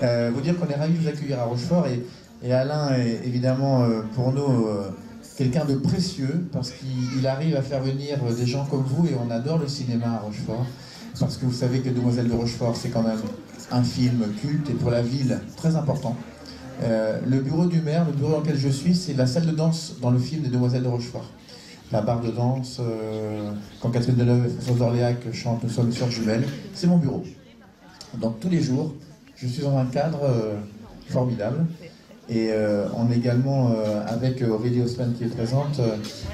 Vous dire qu'on est ravis de vous accueillir à Rochefort et Alain est évidemment pour nous quelqu'un de précieux parce qu'il arrive à faire venir des gens comme vous et on adore le cinéma à Rochefort parce que vous savez que Demoiselles de Rochefort c'est quand même un film culte et pour la ville très important. Le bureau du maire, le bureau dans lequel je suis, c'est la salle de danse dans le film des Demoiselles de Rochefort. La barre de danse, quand Catherine Deneuve et Françoise d'Orléac chantent Nous sommes sœurs jumelles, c'est mon bureau. Donc tous les jours, je suis dans un cadre formidable. Et on est également, avec Aurélie Haussmann qui est présente,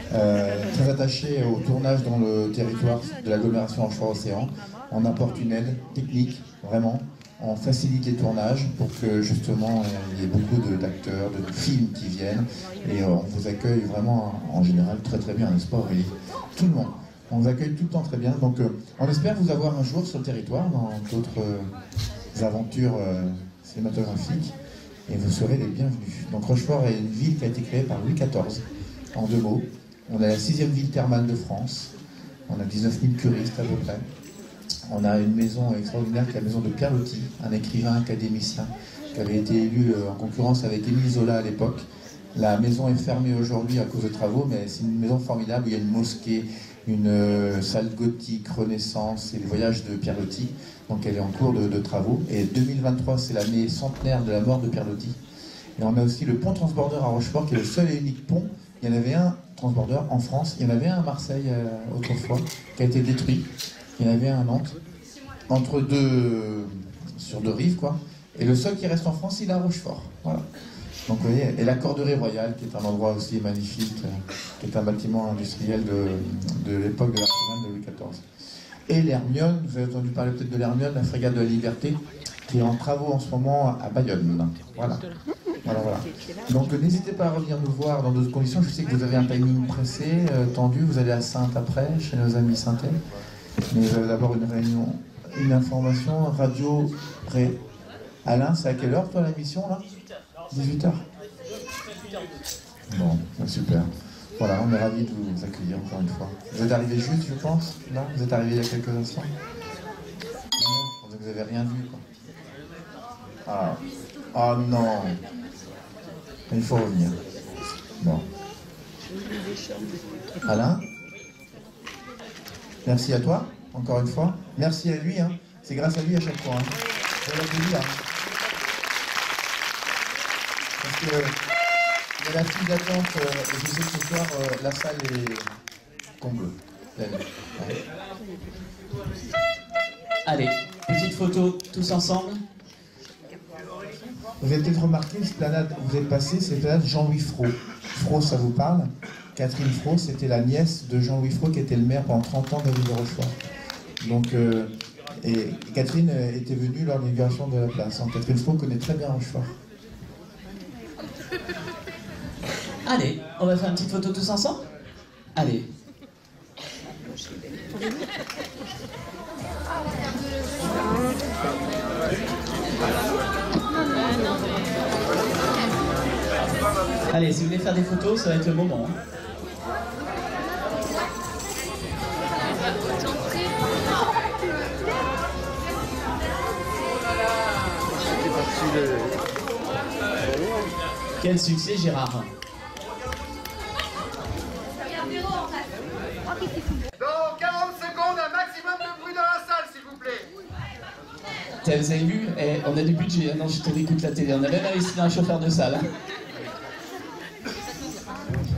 très attaché au tournage dans le territoire de l'agglomération Rochefort-Océan. On apporte une aide technique, vraiment. On facilite les tournages pour que justement il y ait beaucoup d'acteurs, de films qui viennent. Et on vous accueille vraiment en général très très bien, n'est-ce pas Aurélie? Tout le monde. On vous accueille tout le temps très bien. Donc on espère vous avoir un jour sur le territoire dans d'autres aventures cinématographiques. Et vous serez les bienvenus. Donc Rochefort est une ville qui a été créée par Louis XIV, en 2 mots. On a la 6e ville thermale de France. On a 19 000 curistes à peu près. On a une maison extraordinaire qui est la maison de Pierre Loti, un écrivain académicien qui avait été élu en concurrence avec Émile Zola à l'époque. La maison est fermée aujourd'hui à cause de travaux, mais c'est une maison formidable où il y a une mosquée, une salle gothique, Renaissance et le voyage de Pierre Loti. Donc elle est en cours de travaux. Et 2023, c'est l'année centenaire de la mort de Pierre Loti. Et on a aussi le pont transbordeur à Rochefort, qui est le seul et unique pont. Il y en avait un transbordeur en France, il y en avait un à Marseille autrefois, qui a été détruit. Il y en avait un à Nantes, sur 2 rives, quoi. Et le seul qui reste en France, il est à Rochefort. Voilà. Donc vous voyez, et la Corderie Royale, qui est un endroit aussi magnifique, qui est un bâtiment industriel de l'époque de l'arsenal de Louis XIV. Et l'Hermione, vous avez entendu parler peut-être de l'Hermione, la frégate de la Liberté, qui est en travaux en ce moment à Bayonne. Voilà. Voilà. Donc n'hésitez pas à revenir nous voir dans d'autres conditions. Je sais que vous avez un timing pressé, tendu. Vous allez à Saintes après, chez nos amis saintais. Mais vous avez d'abord une réunion, une information, radio pré. Alain, c'est à quelle heure toi l'émission là? 18h. Bon, super. Voilà, on est ravis de vous accueillir encore une fois. Vous êtes arrivé juste, je pense, là? Vous êtes arrivé il y a quelques instants? Vous n'avez rien vu, quoi. Ah non. Il faut revenir. Bon. Alain? Merci à toi, encore une fois. Merci à lui, hein. C'est grâce à lui à chaque fois. Hein. Je vais l'applaudir. Parce que il y a la file d'attente, et je sais que ce soir, la salle est comble. Ouais. Allez, petite photo tous ensemble. Vous avez peut-être remarqué, l'esplanade où vous êtes passé, c'est l'esplanade Jean-Louis Fraud. Fraud, ça vous parle? Catherine Fraud, c'était la nièce de Jean-Louis Fraud qui était le maire pendant 30 ans de la ville de Rochefort. Donc, et Catherine était venue lors de l'inauguration de la place. Donc, Catherine Fraud connaît très bien Rochefort. Allez, on va faire une petite photo tous ensemble? Allez. Allez, si vous voulez faire des photos, ça va être le moment. Hein. Quel succès, Gérard. Dans 40 secondes, un maximum de bruit dans la salle, s'il vous plaît. Vous avez vu, on a du budget, hein. Non, je te écoute la télé, on a même investi dans un chauffeur de salle. Hein.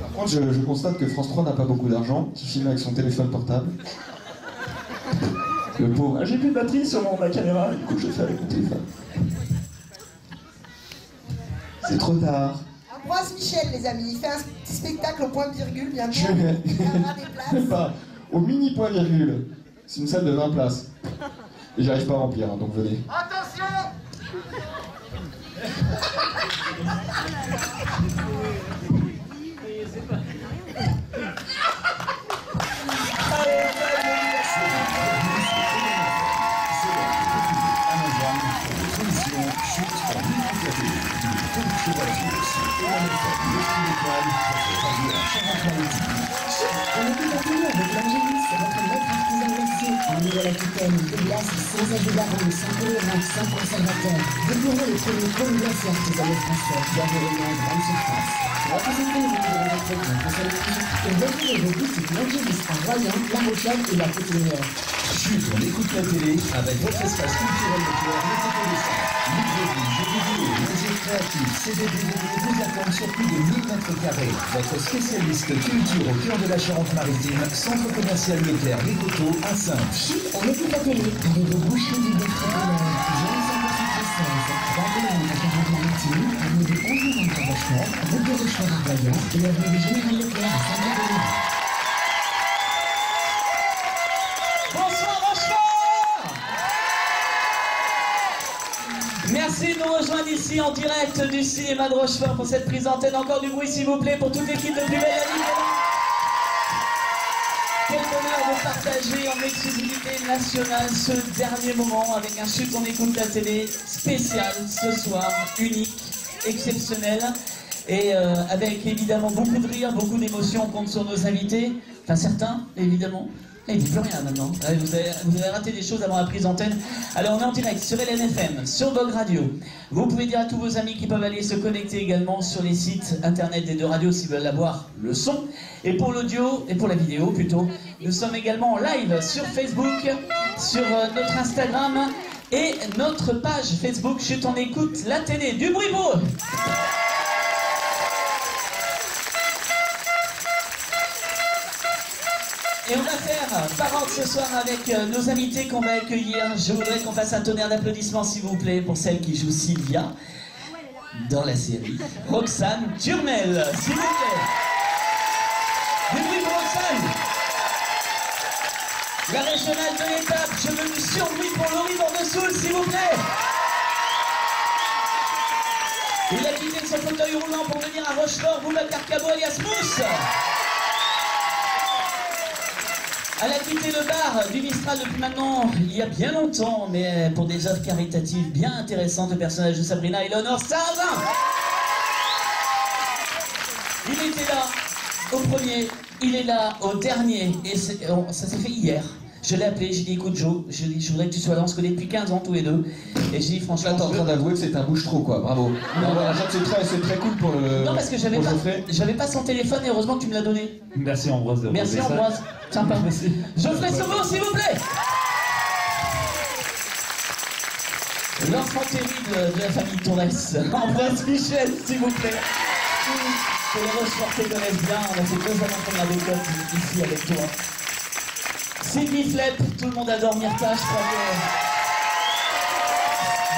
Par contre, je constate que France 3 n'a pas beaucoup d'argent, qui filme avec son téléphone portable. Le pauvre, j'ai plus de batterie sur ma caméra, du coup je fais avec mon téléphone. C'est trop tard. Ambroise Michel, les amis, il fait un petit spectacle au point de virgule, bientôt. Je vais. Même pas. Au mini point virgule. C'est une salle de 20 places. Et j'arrive pas à remplir, hein, donc venez. Attention. On est accompagné avec l'ingénieur, c'est votre maître artisan glacé En Nouvelle-Aquitaine, des glaces sans abus d'arôme, sans colorant, sans conservateur. Découvrez les premiers cônes glacés artisanaux français qui arrivent en grande surface. Représentez les équipements d'entretien consommation et retrouvez vos boutiques Longévis à Royan, La Rochelle et La Coutinière. Chut, on écoute la télé avec votre espace culturel Leclerc, les photos de ça. Librairie, jeux vidéo, musique créative, CD, DVD vous attendent sur plus de 1000 mètres carrés. Votre spécialiste culture au cœur de la Charente-Maritime, centre commercial Leclerc, les Coteaux, à Saint. Chut, on écoute la télé avec vos bouchées du bœuf tricolore, Jean 100% 31 à Charente-Maritime, avenue du 11 novembre à Rochefort, route de Rochefort à Royan et avenue du Général Leclerc à Saint-Denis. Bonsoir Rochefort! Merci de nous rejoindre ici en direct du cinéma de Rochefort pour cette prise d'antenne. Encore du bruit s'il vous plaît pour toute l'équipe de Plus Belle la Vie. Quel bonheur de partager en exclusivité nationale ce dernier moment avec un chute on écoute la télé spécial ce soir, unique, exceptionnel et avec évidemment beaucoup de rire, beaucoup d'émotions. On compte sur nos invités, enfin certains évidemment. Il ne dit plus rien maintenant. Vous avez raté des choses avant la prise d'antenne. Alors on est en direct sur LNFM, sur Vogue Radio. Vous pouvez dire à tous vos amis qui peuvent aller se connecter également sur les sites internet des deux radios s'ils veulent avoir le son. Et pour l'audio, et pour la vidéo plutôt, nous sommes également en live sur Facebook, sur notre Instagram et notre page Facebook Chut on écoute la télé. Du bruit pour eux. Et on va faire parole ce soir avec nos invités qu'on va accueillir. Je voudrais qu'on fasse un tonnerre d'applaudissements s'il vous plaît pour celle qui joue Sylvia dans la série. Roxane Turmel, s'il vous plaît. Du bruit pour Roxane. La régionale de l'étape, je veux du survie pour Laurie Bordesoul, s'il vous plaît. Il a quitté son fauteuil roulant pour venir à Rochefort, Boubacar Cabot alias Mousse. Elle a quitté le bar du Mistral depuis maintenant, il y a bien longtemps, mais pour des œuvres caritatives bien intéressantes, le personnage de Sabrina Eleanor Sarrazin. Il était là au premier, il est là au dernier, et ça s'est fait hier. Je l'ai appelé, j'ai dit écoute Joe, je voudrais que tu sois là, on se connaît depuis 15 ans tous les deux. Et j'ai dit franchement... Là t'es en train d'avouer que c'est un bouche-trou quoi, bravo. Non, voilà, c'est très cool pour le... Non parce que j'avais pas son téléphone et heureusement que tu me l'as donné. Merci Ambroise de Merci Ambroise, sympa. Merci. Geoffrey Sauveur s'il vous plaît. L'enfant terrible de la famille Torres, Ambroise Michel s'il vous plaît. Que les Rochefortais connaissent bien, on a fait 2 ans qu'on a des cotes ici avec toi. Sylvie Flep, tout le monde adore Myrta, je crois que...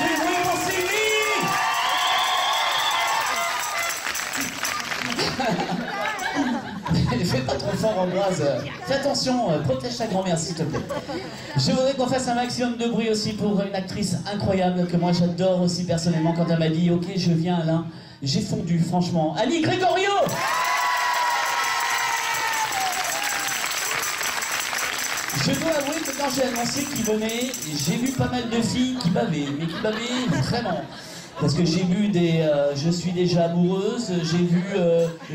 Du bruit pour Sylvie. Fais pas trop fort Ambroise. Fais attention, protège ta grand-mère s'il te plaît. Je voudrais qu'on fasse un maximum de bruit aussi pour une actrice incroyable que moi j'adore aussi personnellement. Quand elle m'a dit ok je viens Alain, j'ai fondu franchement. Annie Grégorio. Je dois avouer que quand j'ai annoncé qu'il venait, j'ai vu pas mal de filles qui bavaient, mais qui bavaient vraiment. Parce que j'ai vu des je suis déjà amoureuse, j'ai vu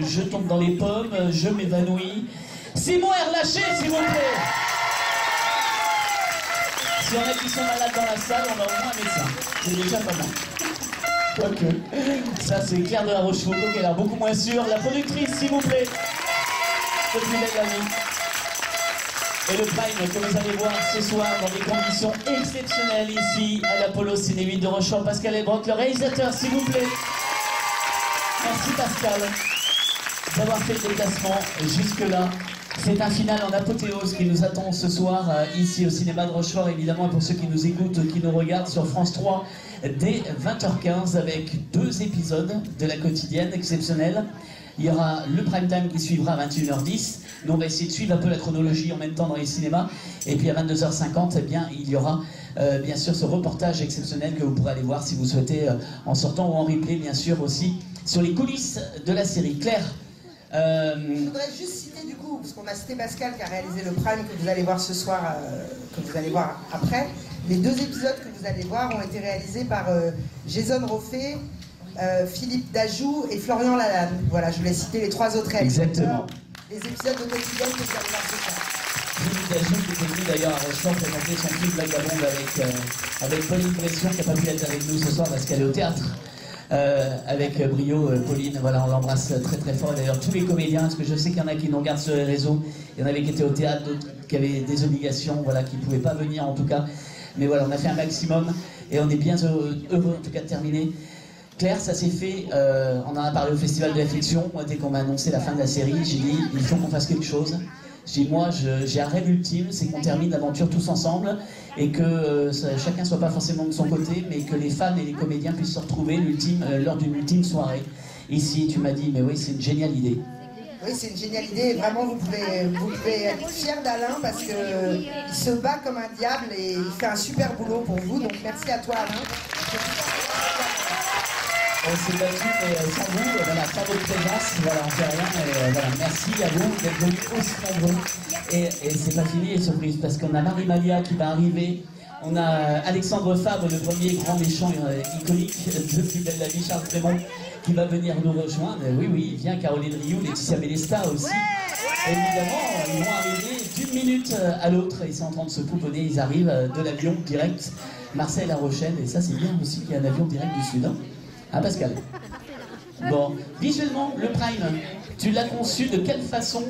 je tombe dans les pommes, je m'évanouis. Simon Erlaché, s'il vous plaît. Si on a qui sont malades dans la salle, on a au moins un médecin. C'est déjà pas mal. Quoique. Ça, c'est Claire de la Rochefoucauld qui a l'air beaucoup moins sûre. La productrice, s'il vous plaît. De Plus Belle la Vie. Et le prime que vous allez voir ce soir dans des conditions exceptionnelles ici à l'Apollo Ciné 8 de Rochefort. Pascal Ebrock, le réalisateur, s'il vous plaît. Merci Pascal d'avoir fait le déplacement jusque-là. C'est un final en apothéose qui nous attend ce soir ici au cinéma de Rochefort, évidemment, pour ceux qui nous écoutent, qui nous regardent sur France 3 dès 20h15 avec 2 épisodes de la quotidienne exceptionnelle. Il y aura le prime time qui suivra à 21h10. Nous, on va essayer de suivre un peu la chronologie en même temps dans les cinémas. Et puis à 22h50, eh bien, il y aura bien sûr ce reportage exceptionnel que vous pourrez aller voir si vous souhaitez en sortant ou en replay, bien sûr, aussi sur les coulisses de la série. Claire. Je voudrais juste citer du coup, parce qu'on a cité Pascal qui a réalisé le prime que vous allez voir ce soir, que vous allez voir après. Les 2 épisodes que vous allez voir ont été réalisés par Jason Roffé, Philippe Dajou et Florian Lalanne. Voilà, je voulais citer les 3 autres réalisateurs. Exactement. Les épisodes de quotidienne que vous allez voir ce soir. Présentation qui était venue d'ailleurs à Rochefort présenter son film Vagabond avec Pauline Pression qui n'a pas pu être avec nous ce soir parce qu'elle est au théâtre. Avec brio, Pauline, voilà, on l'embrasse très très fort. D'ailleurs, tous les comédiens, parce que je sais qu'il y en a qui nous regardent sur les réseaux, il y en avait qui étaient au théâtre, d'autres qui avaient des obligations, voilà, qui ne pouvaient pas venir en tout cas. Mais voilà, on a fait un maximum et on est bien heureux en tout cas de terminer. Claire, ça s'est fait, on en a parlé au Festival de la Fiction. Moi, dès qu'on m'a annoncé la fin de la série, j'ai dit il faut qu'on fasse quelque chose. J'ai dit moi, j'ai un rêve ultime, c'est qu'on termine l'aventure tous ensemble et que chacun soit pas forcément de son côté, mais que les fans et les comédiens puissent se retrouver lors d'une ultime soirée. Ici, tu m'as dit, mais oui, c'est une géniale idée. Oui, c'est une géniale idée. Vraiment, vous pouvez être fiers d'Alain parce qu'il se bat comme un diable et il fait un super boulot pour vous. Donc merci à toi, Alain. On s'est battu, mais sans vous, voilà, sans votre présence, voilà, on fait rien. Et, voilà, merci à vous d'être venus aussi nombreux. Et c'est pas fini les surprises, parce qu'on a Marie-Malia qui va arriver. On a Alexandre Fabre, le premier grand méchant iconique de Plus belle la vie, Charles Frémont, qui va venir nous rejoindre. Oui, oui, il vient, Caroline Rioux, Laetitia Bélesta aussi. Et évidemment, ils vont arriver d'une minute à l'autre. Ils sont en train de se pouponner, ils arrivent de l'avion direct Marseille-La Rochelle. Et ça, c'est bien aussi qu'il y ait un avion direct du Sud. Hein, Pascal? Bon, visuellement, le Prime, tu l'as conçu de quelle façon?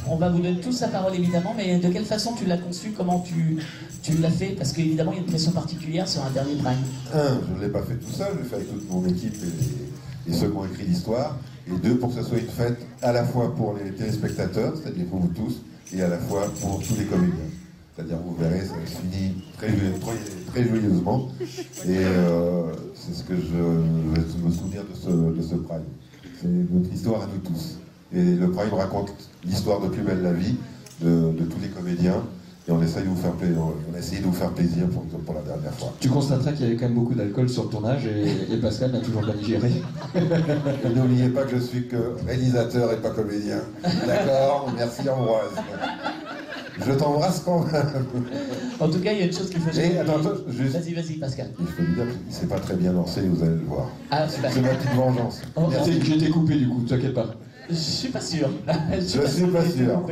On va vous donner tous la parole évidemment, mais de quelle façon tu l'as conçu? Comment tu l'as fait? Parce qu'évidemment, il y a une pression particulière sur un dernier Prime. Je ne l'ai pas fait tout seul, je l'ai fait avec toute mon équipe et ceux qui ont écrit l'histoire. Et deux, pour que ce soit une fête à la fois pour les téléspectateurs, c'est-à-dire pour vous tous, et à la fois pour tous les comédiens. C'est-à-dire, vous verrez, ça se finit très joyeusement. Et c'est ce que je vais me souvenir de ce Prime. C'est notre histoire à nous tous. Et le Prime raconte l'histoire de Plus belle la vie, de tous les comédiens. Et on essaye de vous faire plaisir, on a essayé de vous faire plaisir pour la dernière fois. Tu constateras qu'il y avait quand même beaucoup d'alcool sur le tournage et Pascal n'a toujours pas digéré. N'oubliez pas que je suis que réalisateur et pas comédien. D'accord? Merci Ambroise. Je t'embrasse quand même. En tout cas, il y a une chose qu'il faut dire. Vas-y, Pascal. Il faut lui dire qu'il s'est pas très bien lancé, vous allez le voir. Ah, c'est ma petite vengeance. Merci, j'ai été coupé du coup, t'inquiète pas. Je suis pas sûr. Je suis pas sûr.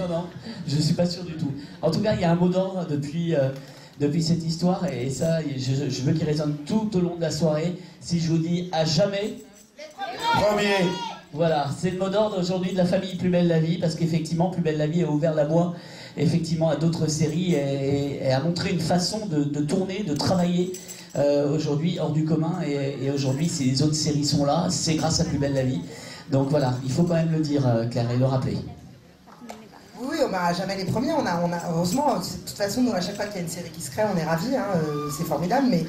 Non, je suis pas sûr du tout. En tout cas, il y a un mot d'ordre depuis cette histoire, et ça, je veux qu'il résonne tout au long de la soirée. Si je vous dis à jamais. Les premiers. Voilà, c'est le mot d'ordre aujourd'hui de la famille Plus belle la vie, parce qu'effectivement, Plus belle la vie a ouvert la voie effectivement à d'autres séries et a montré une façon de tourner, de travailler aujourd'hui hors du commun. Et aujourd'hui, ces autres séries sont là, c'est grâce à Plus belle la vie. Donc voilà, il faut quand même le dire, Claire, et le rappeler. Oui, on n'a jamais les premiers. Heureusement, de toute façon, nous, à chaque fois qu'il y a une série qui se crée, on est ravis. Hein, c'est formidable. Mais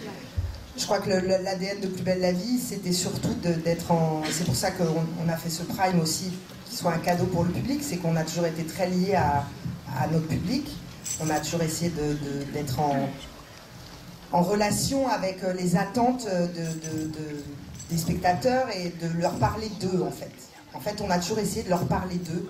je crois que l'ADN de Plus belle la vie, c'était surtout d'être en. C'est pour ça qu'on a fait ce Prime aussi, qui soit un cadeau pour le public. C'est qu'on a toujours été très liés à notre public. On a toujours essayé d'être en relation avec les attentes des spectateurs et de leur parler d'eux, en fait. En fait, on a toujours essayé de leur parler d'eux.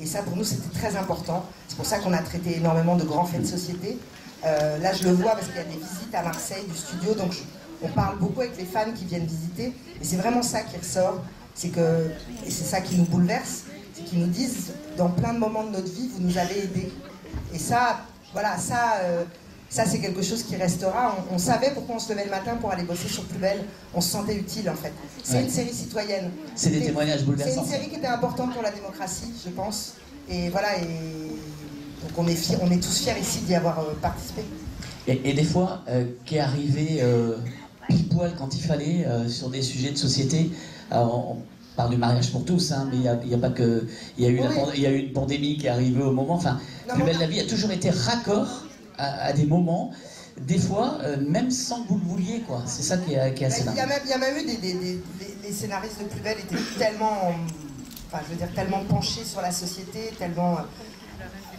Et ça, pour nous, c'était très important. C'est pour ça qu'on a traité énormément de grands faits de société. Là, je le vois parce qu'il y a des visites à Marseille du studio. Donc, on parle beaucoup avec les fans qui viennent visiter. Et c'est vraiment ça qui ressort. Et c'est ça qui nous bouleverse. C'est qu'ils nous disent, dans plein de moments de notre vie, vous nous avez aidés. Et ça, voilà, ça c'est quelque chose qui restera. On savait pourquoi on se levait le matin pour aller bosser sur Plus belle. On se sentait utile, en fait. C'est une série citoyenne. C'est des témoignages bouleversants. C'est une série qui était importante pour la démocratie, je pense. Et voilà, donc on est tous fiers ici d'y avoir participé. Et des fois, qui est arrivé pile poil quand il fallait, sur des sujets de société. On parle du mariage pour tous, hein, mais il n'y a pas que. Il y a eu une pandémie qui est arrivée au moment. Enfin, Plus belle la vie a toujours été raccord à des moments, des fois, même sans que vous le vouliez, quoi. C'est ça qui est assez dingue. Il y a même eu les scénaristes de Plus belle étaient tellement. Enfin, je veux dire, tellement penchés sur la société, tellement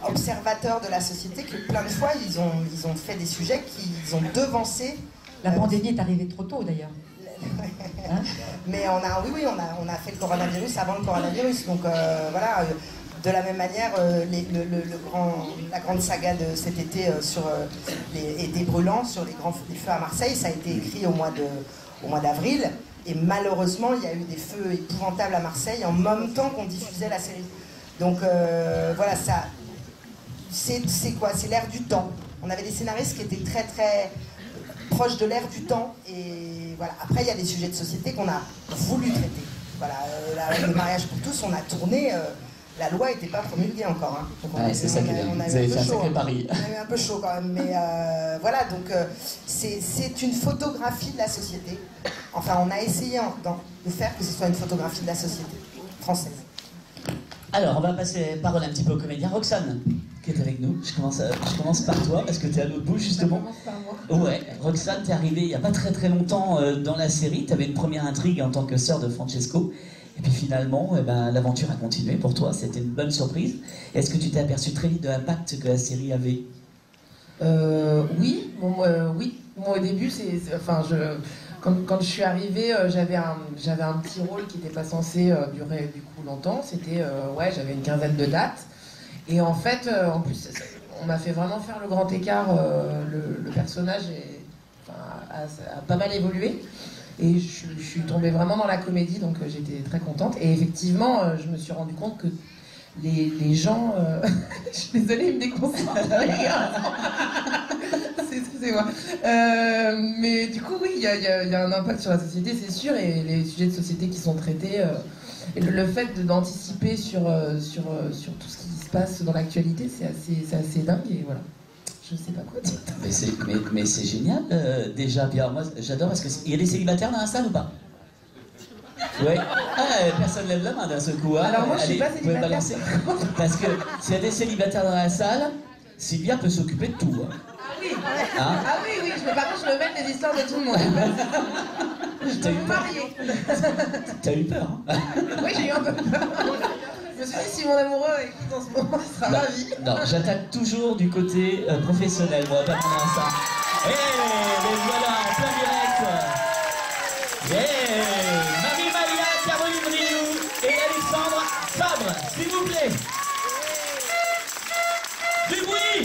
observateurs de la société que plein de fois, ils ont fait des sujets qu'ils ont devancé. La pandémie est arrivée trop tôt, d'ailleurs. Hein? Mais on a fait le coronavirus avant le coronavirus. Donc voilà, de la même manière, la grande saga de cet été sur les étés brûlants, sur les feux à Marseille, ça a été écrit au mois d'avril. Et malheureusement, il y a eu des feux épouvantables à Marseille en même temps qu'on diffusait la série. Donc voilà, c'est quoi? C'est l'air du temps. On avait des scénaristes qui étaient très très proches de l'air du temps. Et voilà. Après, il y a des sujets de société qu'on a voulu traiter. Voilà, le mariage pour tous, on a tourné. La loi n'était pas promulguée encore. Hein. Donc c'est ça qui est bien. Vous avez fait un sacré pari. On a eu un peu chaud quand même. Mais voilà, donc c'est une photographie de la société. Enfin, on a essayé de faire que ce soit une photographie de la société française. Alors, on va passer la parole un petit peu au comédien. Roxane, qui est avec nous. Je commence par toi, parce que tu es à l'autre bout, justement. Je commence par moi. Ouais, Roxane, tu es arrivée il n'y a pas très longtemps dans la série. Tu avais une première intrigue en tant que sœur de Francesco. Et puis finalement, l'aventure a continué pour toi. C'était une bonne surprise. Est-ce que tu t'es aperçu très vite de l'impact que la série avait? Oui. Oui. Moi, au début, quand je suis arrivée, j'avais un petit rôle qui n'était pas censé durer du coup longtemps. C'était, j'avais une quinzaine de dates. Et en fait, en plus, on m'a fait vraiment faire le grand écart. Le personnage a pas mal évolué. Et je suis tombée vraiment dans la comédie, donc j'étais très contente. Et effectivement, je me suis rendu compte que les gens... je suis désolée, ils me déconcentrent. Excusez-moi. Mais du coup, oui, il y a un impact sur la société, c'est sûr, et les sujets de société qui sont traités, et le fait d'anticiper sur tout ce qui se passe dans l'actualité, c'est assez dingue, et voilà. Je sais pas quoi dire. Mais c'est génial, déjà. Puis alors, moi, j'adore. Est-ce qu'il y a des célibataires dans la salle ou pas? Ouais. Personne lève la main d'un seul coup. Hein. Alors moi, je suis pas célibataire. Balancer. Parce que s'il y a des célibataires dans la salle, Sylvia peut s'occuper de tout. Hein. Ah oui. Hein? Ah oui. Par contre, je me mêle des histoires de tout le monde. T'as eu peur? T'as eu peur, hein? Oui, j'ai eu un peu peur. Je me suis dit, si mon amoureux est quitte en ce moment, il sera ravi. Non, j'attaque toujours du côté professionnel, moi, pas pendant ça. Les voilà, en plein direct. Marie-Malia, Caroline Rioux et Alexandre Fabre, s'il vous plaît. Du bruit.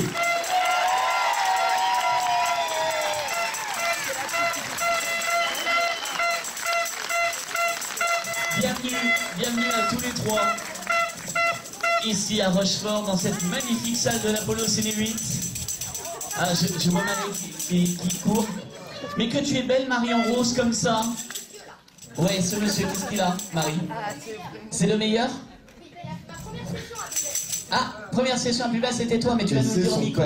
Bienvenue à tous les trois. Ici à Rochefort, dans cette magnifique salle de l'Apollo Ciné 8. Ah, je vois Marie qui court. Mais que tu es belle, Marie, en rose comme ça. Ouais, ce monsieur, qu'est-ce qu'il a, Marie? C'est le meilleur? Ah, première session à plus bas, c'était toi, mais tu vas nous dire au micro.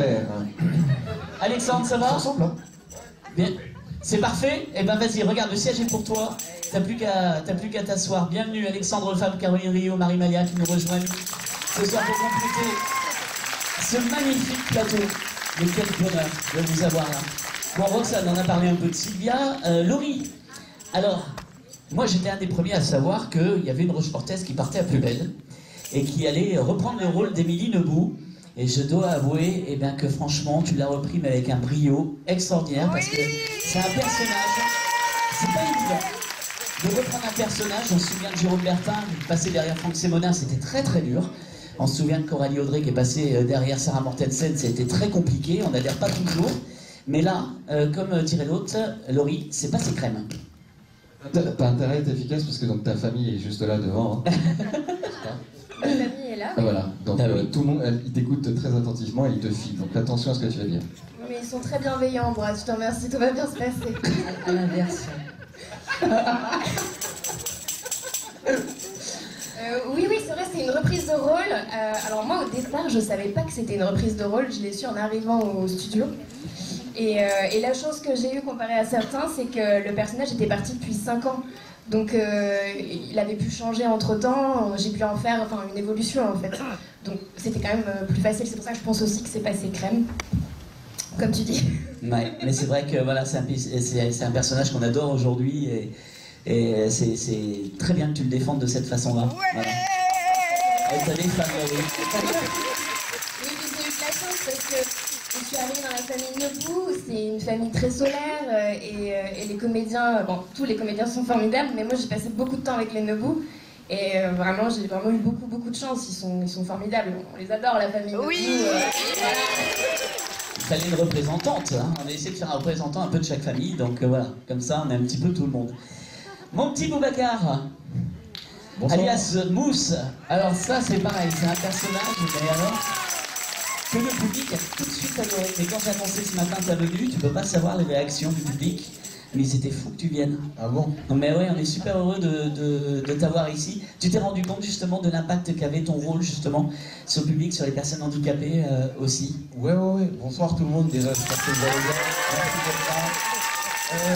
Alexandre, ça va? Bien. C'est parfait? Eh ben vas-y, regarde, le siège est pour toi. T'as plus qu'à t'asseoir. Bienvenue, Alexandre Fabre, Caroline Rioux, Marie-Malia qui nous rejoignent ce soir pour compléter ce magnifique plateau. Mais quel bonheur de vous avoir là. Bon, Roxane, on a parlé un peu de Sylvia. Laurie, alors, moi j'étais un des premiers à savoir qu'il y avait une Rochefortaise qui partait à Plus Belle et qui allait reprendre le rôle d'Émilie Nebout. Et je dois avouer que franchement, tu l'as repris mais avec un brio extraordinaire parce que c'est un personnage, c'est pas évident. De reprendre un personnage, on se souvient de Jérôme Bertin, passer derrière Franck Sémonin, c'était très dur. On se souvient de Coralie Audrey qui est passée derrière Sarah Mortensen, c'était très compliqué, on n'adhère pas toujours. Mais là, comme dirait l'autre, Laurie, c'est pas ses crèmes. T'as intérêt à être efficace parce que donc, ta famille est juste là devant. Hein. Ma famille est là. Ah, voilà, donc tout le monde, il t'écoute très attentivement et il te file, donc attention à ce que tu vas dire. Mais ils sont très bienveillants, moi, je te remercie, tout va bien se passer. À l'inverse. Oui, c'est vrai, c'est une reprise de rôle. Alors moi, au départ, je savais pas que c'était une reprise de rôle, je l'ai su en arrivant au studio. Et la chose que j'ai eue comparée à certains, c'est que le personnage était parti depuis 5 ans. Donc il avait pu changer entre-temps, j'ai pu en faire une évolution en fait. Donc c'était quand même plus facile, c'est pour ça que je pense aussi que c'est passé crème, comme tu dis. Ouais, mais c'est vrai que voilà, c'est un personnage qu'on adore aujourd'hui et c'est très bien que tu le défendes de cette façon-là. Voilà. Et t'as des fans, oui. Oui, j'ai eu de la chance parce que je suis arrivée dans la famille Nebout, c'est une famille très solaire et les comédiens, tous les comédiens sont formidables, mais moi j'ai passé beaucoup de temps avec les Nebout et vraiment j'ai vraiment eu beaucoup de chance, ils sont formidables, on les adore la famille Nebout. Oui. Il fallait une représentante, hein. On a essayé de faire un représentant un peu de chaque famille, donc voilà, comme ça on a un petit peu tout le monde. Mon petit Boubacar, alias Mousse, alors ça c'est pareil, c'est un personnage, mais alors... que le public a tout de suite adoré. Mais quand j'ai annoncé ce matin ta venue, tu peux pas savoir les réactions du public. Mais c'était fou que tu viennes. Ah bon? Non mais ouais, on est super heureux de t'avoir ici. Tu t'es rendu compte justement de l'impact qu'avait ton rôle justement sur le public, sur les personnes handicapées aussi? Ouais. Bonsoir tout le monde, déjà j'espère que vous allez bien. Merci d'être là.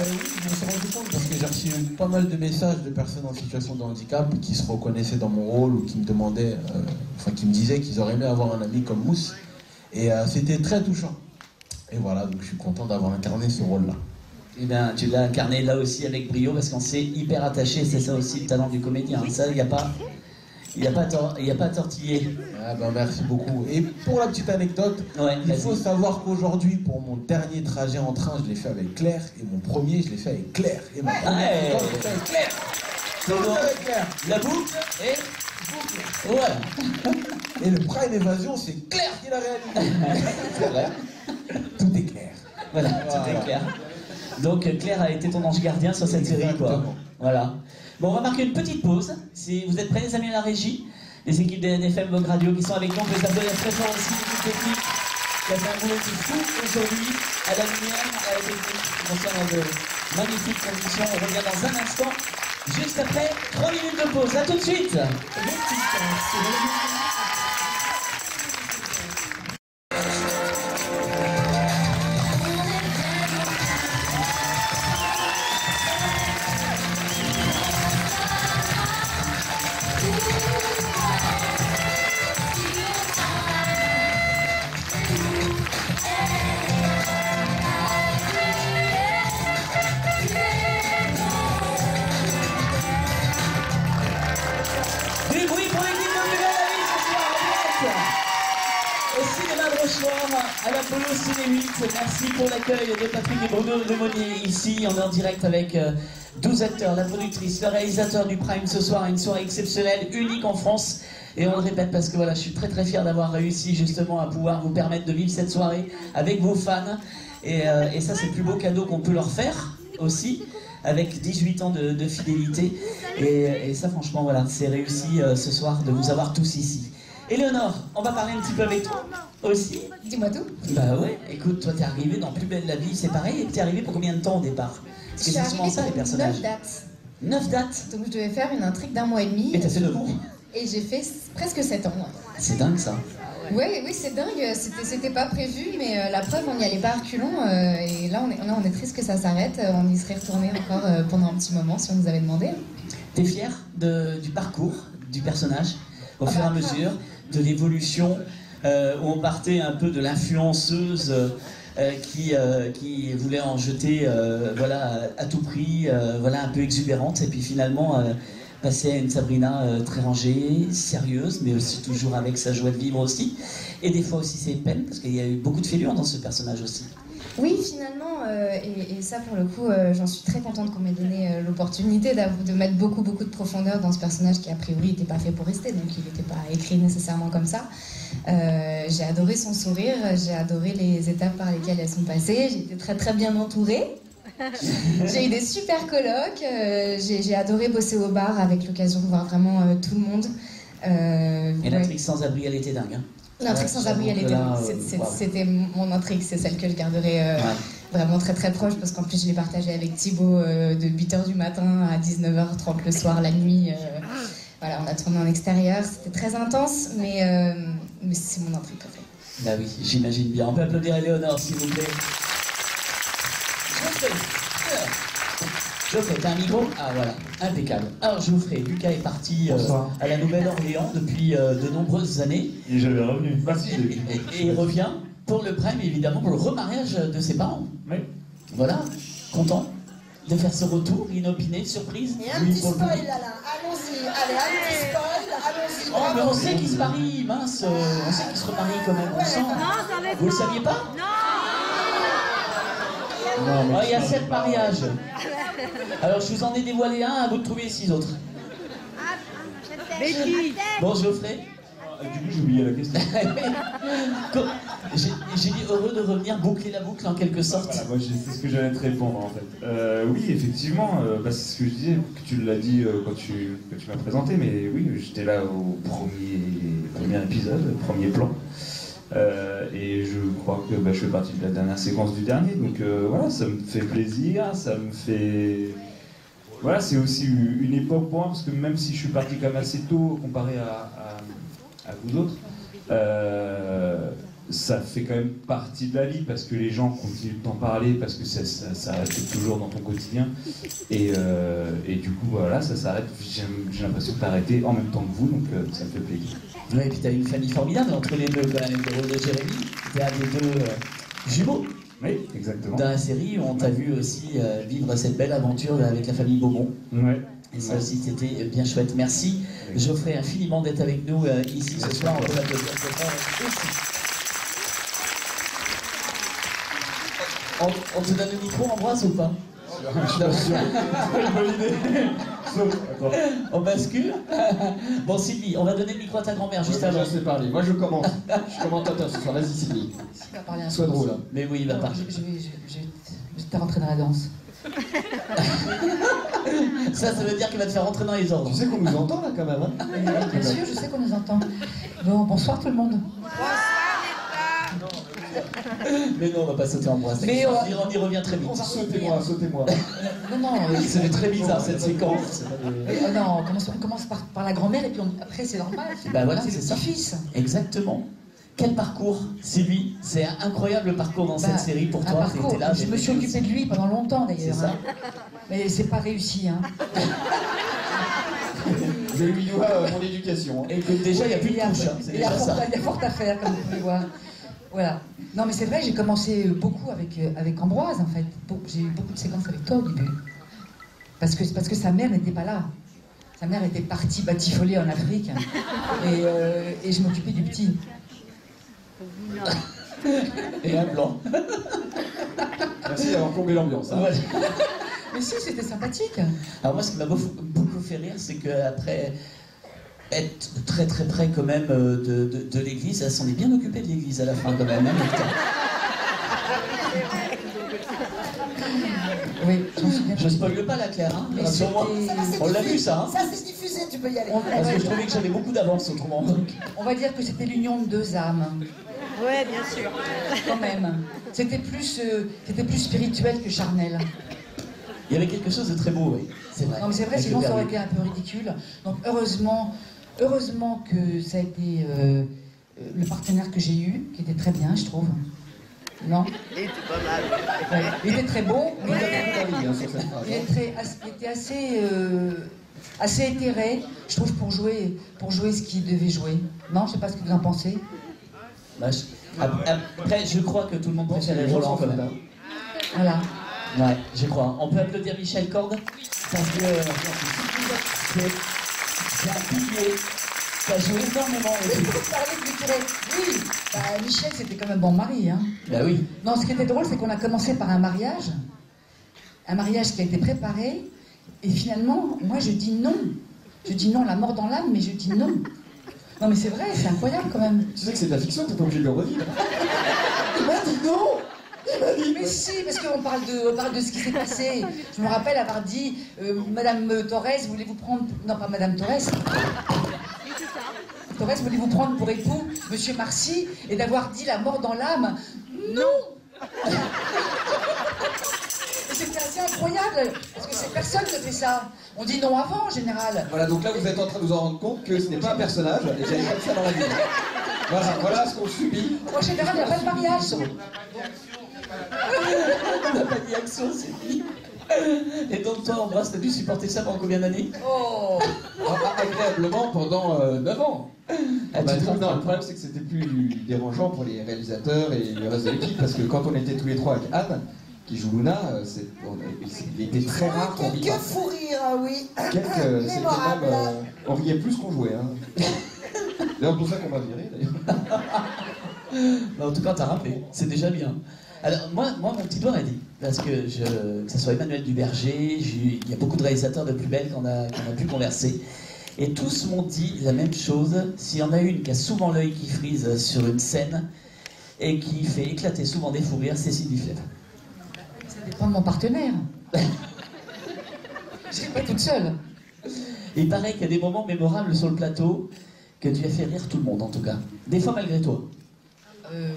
Oui, je me suis rendu compte parce que j'ai reçu pas mal de messages de personnes en situation de handicap qui se reconnaissaient dans mon rôle ou qui me demandaient, qui me disaient qu'ils auraient aimé avoir un ami comme Mousse. Et c'était très touchant. Et voilà, donc je suis content d'avoir incarné ce rôle-là. Eh bien, tu l'as incarné là aussi avec brio parce qu'on s'est hyper attaché, c'est ça aussi le talent du comédien. Ça, il n'y a pas à tortiller. Ah ben, merci beaucoup. Et pour la petite anecdote, il faut savoir qu'aujourd'hui, pour mon dernier trajet en train, je l'ai fait avec Claire, et mon premier, je l'ai fait avec Claire. Et ma première fois, je l'ai fait avec Claire. C'est bon. Avec Claire. La boucle et voilà. Et le Prime Évasion, c'est Claire qui l'a réalisé. C'est vrai. Tout est clair. Voilà, tout est clair. Donc Claire a été ton ange gardien sur cette série, quoi. Voilà. Bon, on va marquer une petite pause. Si vous êtes prêts, les amis, à la régie, les équipes de NFM Vogue Radio qui sont avec nous, on les applaudit très fort aussi, l'équipe technique qui a fait un boulot de fou aujourd'hui, à la lumière, à la technique, qui concerne de magnifiques conditions. On revient dans un instant, juste après 3 minutes de pause. A tout de suite. Du bruit pour l'équipe de Nouvelle Avis ce soir en direct au cinéma de Rochefort, à l'Apollo Ciné 8. Merci pour l'accueil de Patrick et Bruno Lemonnier ici. On est en direct avec 12 acteurs, la productrice, le réalisateur du Prime ce soir. Une soirée exceptionnelle, unique en France. Et on le répète parce que voilà, je suis très très fier d'avoir réussi justement à pouvoir vous permettre de vivre cette soirée avec vos fans. Et ça, c'est le plus beau cadeau qu'on peut leur faire aussi, avec 18 ans de fidélité. Et ça, franchement, voilà, c'est réussi ce soir de vous avoir tous ici. Éléonore, on va parler un petit peu avec toi aussi. Dis-moi tout. Bah ouais, écoute, toi t'es arrivée dans Plus belle la vie, c'est pareil, et t'es arrivée pour combien de temps au départ? Parce que c'est souvent ça les personnages. 9 dates. 9 dates? Donc je devais faire une intrigue d'1 mois et demi. Et t'as fait 9 ans? Et j'ai fait presque 7 ans. C'est dingue ça. Oui, c'est dingue, c'était pas prévu, mais la preuve, on n'y allait pas à reculons, et là on est triste que ça s'arrête, on y serait retourné encore pendant un petit moment si on nous avait demandé. T'es fière du parcours du personnage, au fur et à mesure, de l'évolution, où on partait un peu de l'influenceuse qui voulait en jeter voilà, à tout prix, voilà, un peu exubérante, et puis finalement passer à une Sabrina très rangée, sérieuse, mais aussi toujours avec sa joie de vivre aussi. Et des fois aussi ses peines, parce qu'il y a eu beaucoup de fêlures dans ce personnage aussi. Oui, finalement, et ça pour le coup, j'en suis très contente qu'on m'ait donné l'opportunité de mettre beaucoup de profondeur dans ce personnage qui a priori n'était pas fait pour rester, donc il n'était pas écrit nécessairement comme ça. J'ai adoré son sourire, j'ai adoré les étapes par lesquelles elles sont passées, j'ai été très très bien entourée. J'ai eu des super colocs, j'ai adoré bosser au bar avec l'occasion de voir vraiment tout le monde. Et l'intrigue sans abri, elle était dingue. Hein. L'intrigue sans abri, elle était c'était mon intrigue, c'est celle que je garderai vraiment très très proche, parce qu'en plus je l'ai partagée avec Thibaut de 8h du matin à 19h30 le soir, la nuit. Voilà, on a tourné en extérieur, c'était très intense, mais c'est mon intrigue préférée. Bah oui, j'imagine bien. On peut applaudir Éléonore, s'il vous plaît. Geoffrey, t'as un micro? Ah voilà, impeccable. Alors Geoffrey, Lucas est parti à la Nouvelle-Orléans depuis de nombreuses années. Il est jamais revenu. Bah si, et il revient pour le Prime, évidemment, pour le remariage de ses parents. Oui. Voilà, content de faire ce retour, inopiné, surprise. Et un petit spoil, Alain, allons-y, allez, un petit spoil, allons-y. Oh, mais on sait qu'il se marie, mince, on sait qu'il se remarie quand même, on sent. Vous le saviez pas? Non, il y a 7 mariages. Alors je vous en ai dévoilé un, à vous de trouver 6 autres. Bon, Geoffrey. Du coup, j'ai oublié la question. J'ai dit heureux de revenir boucler la boucle en quelque sorte. Voilà, moi c'est ce que j'allais te répondre en fait. Oui, effectivement, c'est ce que je disais, que tu l'as dit quand tu m'as présenté, mais oui, j'étais là au premier épisode, premier plan. Et je crois que je fais partie de la dernière séquence du dernier, donc voilà, ça me fait plaisir, ça me fait... Voilà, c'est aussi une époque pour moi, parce que même si je suis parti quand même assez tôt comparé à vous autres, ça fait quand même partie de la vie, parce que les gens continuent d'en parler, parce que ça reste toujours dans ton quotidien, et du coup, voilà, ça s'arrête, j'ai l'impression de t'arrêter en même temps que vous, donc ça me fait plaisir. Ouais, et puis tu as une famille formidable entre les deux, quand même, le rôle de Jérémy, tu es un des deux jumeaux. Oui, exactement. Dans la série, on t'a vu aussi vivre cette belle aventure avec la famille Beaumont. Ouais. Et ça aussi, c'était bien chouette. Merci, Geoffrey, infiniment d'être avec nous ici ce soir. On peut l'applaudir aussi. On te donne le micro, Ambroise, ou pas? Bien sûr. Une bonne idée. On bascule. Bon, Sylvie, on va donner le micro à ta grand-mère juste avant. Je sais parler. Moi, je commence. Je suis commentateur ce soir. Vas-y, Sylvie. Sois drôle. Hein. Mais oui, il va parler. Je vais te rentrer dans la danse. Ça veut dire qu'il va te faire rentrer dans les ordres. Tu sais qu'on nous entend là quand même. Hein. Bien sûr, je sais qu'on nous entend. Bon, bonsoir tout le monde. Mais non, on va pas sauter en bois. Mais on y revient très vite. Sautez-moi, sautez-moi. Non, c'est très bizarre cette séquence. Non, on commence par la grand-mère et puis après c'est normal. Bah voilà, c'est le petit-fils. Exactement. Quel parcours, Sylvie? C'est un incroyable parcours dans cette série pour toi. Parcours. Là, je me suis occupée de lui pendant longtemps d'ailleurs. Hein. Mais c'est pas réussi. Hein. Je lui dois mon éducation. Hein. Et que déjà, il n'y a plus de touche. Il y a fort à faire, comme vous pouvez voir. Voilà. Non, mais c'est vrai, j'ai commencé beaucoup avec Ambroise, en fait. J'ai eu beaucoup de séquences avec toi au début. Parce que sa mère n'était pas là. Sa mère était partie batifoler en Afrique. Et je m'occupais du petit. Et un blanc. Merci d'avoir plombé l'ambiance. Hein. Mais si, c'était sympathique. Alors moi, ce qui m'a beaucoup fait rire, c'est qu'après être très très près quand même de l'église, elle s'en est bien occupée de l'église à la fin quand même. Oui, j'en suis bien. Je spoile pas la Claire, hein. On l'a vu ça. Hein. Ça c'est diffusé, tu peux y aller. Parce que je trouvais que j'avais beaucoup d'avance autrement. On va dire que c'était l'union de deux âmes. Ouais, bien sûr. Quand même. C'était plus spirituel que charnel. Il y avait quelque chose de très beau, oui. C'est vrai. Non, mais c'est vrai, sinon ça aurait été un peu ridicule. Donc heureusement que ça a été le partenaire que j'ai eu, qui était très bien, je trouve. Non? Il était pas mal. Ouais. Il était très beau. Il était assez éthéré, je trouve, pour jouer ce qu'il devait jouer. Non, je sais pas ce que vous en pensez. Après, je crois que tout le monde préférait Roland quand même. Voilà. Ouais, je crois. On peut applaudir Michel Corde parce que c'est un pilier. Ça joue énormément. Oui, Michel, c'était quand même bon mari. Hein. Bah oui. Non, ce qui était drôle, c'est qu'on a commencé par un mariage qui a été préparé, et finalement, moi, je dis non. Je dis non, la mort dans l'âme, mais je dis non. Non, mais c'est vrai, c'est incroyable quand même. Tu sais que c'est de la fiction, t'es pas obligé de le redire. Il m'a dit non. Il m'a dit, mais si, parce qu'on parle de ce qui s'est passé. Je me rappelle avoir dit, Madame Torres, voulez-vous prendre... Non, pas Madame Torres. Torres, voulez-vous prendre pour époux Monsieur Marcy, et d'avoir dit la mort dans l'âme? Non. C'était assez incroyable, parce que cette personne ne fait ça. On dit non avant, en général. Voilà, donc là, vous êtes en train de vous en rendre compte que ce n'est pas un personnage, et j'avais pas ça dans la vie. Voilà ce qu'on subit. En général, il n'y a pas de mariage. On n'a pas dit action, c'est dit. Et donc toi, Ambroise, t'as dû supporter ça pendant combien d'années? Oh, agréablement pendant 9 ans. Ah, non, le problème c'est que c'était plus dérangeant pour les réalisateurs et le reste de l'équipe, parce que quand on était tous les trois avec Anne, qui joue Luna, il était très rare qu'on rit pas. Quelques fous rires, oui. C'était même... on riait plus qu'on jouait. Hein. D'ailleurs, pour ça qu'on m'a viré, d'ailleurs. En tout cas, t'as rappelé, c'est déjà bien. Alors, moi, mon petit doigt m'a dit, parce que ce soit Emmanuel Duberger, il y a beaucoup de réalisateurs de Plus Belle qu'on a pu converser, et tous m'ont dit la même chose. S'il y en a une qui a souvent l'œil qui frise sur une scène, et qui fait éclater souvent des fous rires, c'est Sylvie Flève. Ça dépend de mon partenaire. Je serai pas toute seule. Il paraît qu'il y a des moments mémorables sur le plateau, que tu as fait rire tout le monde, en tout cas. Des fois malgré toi.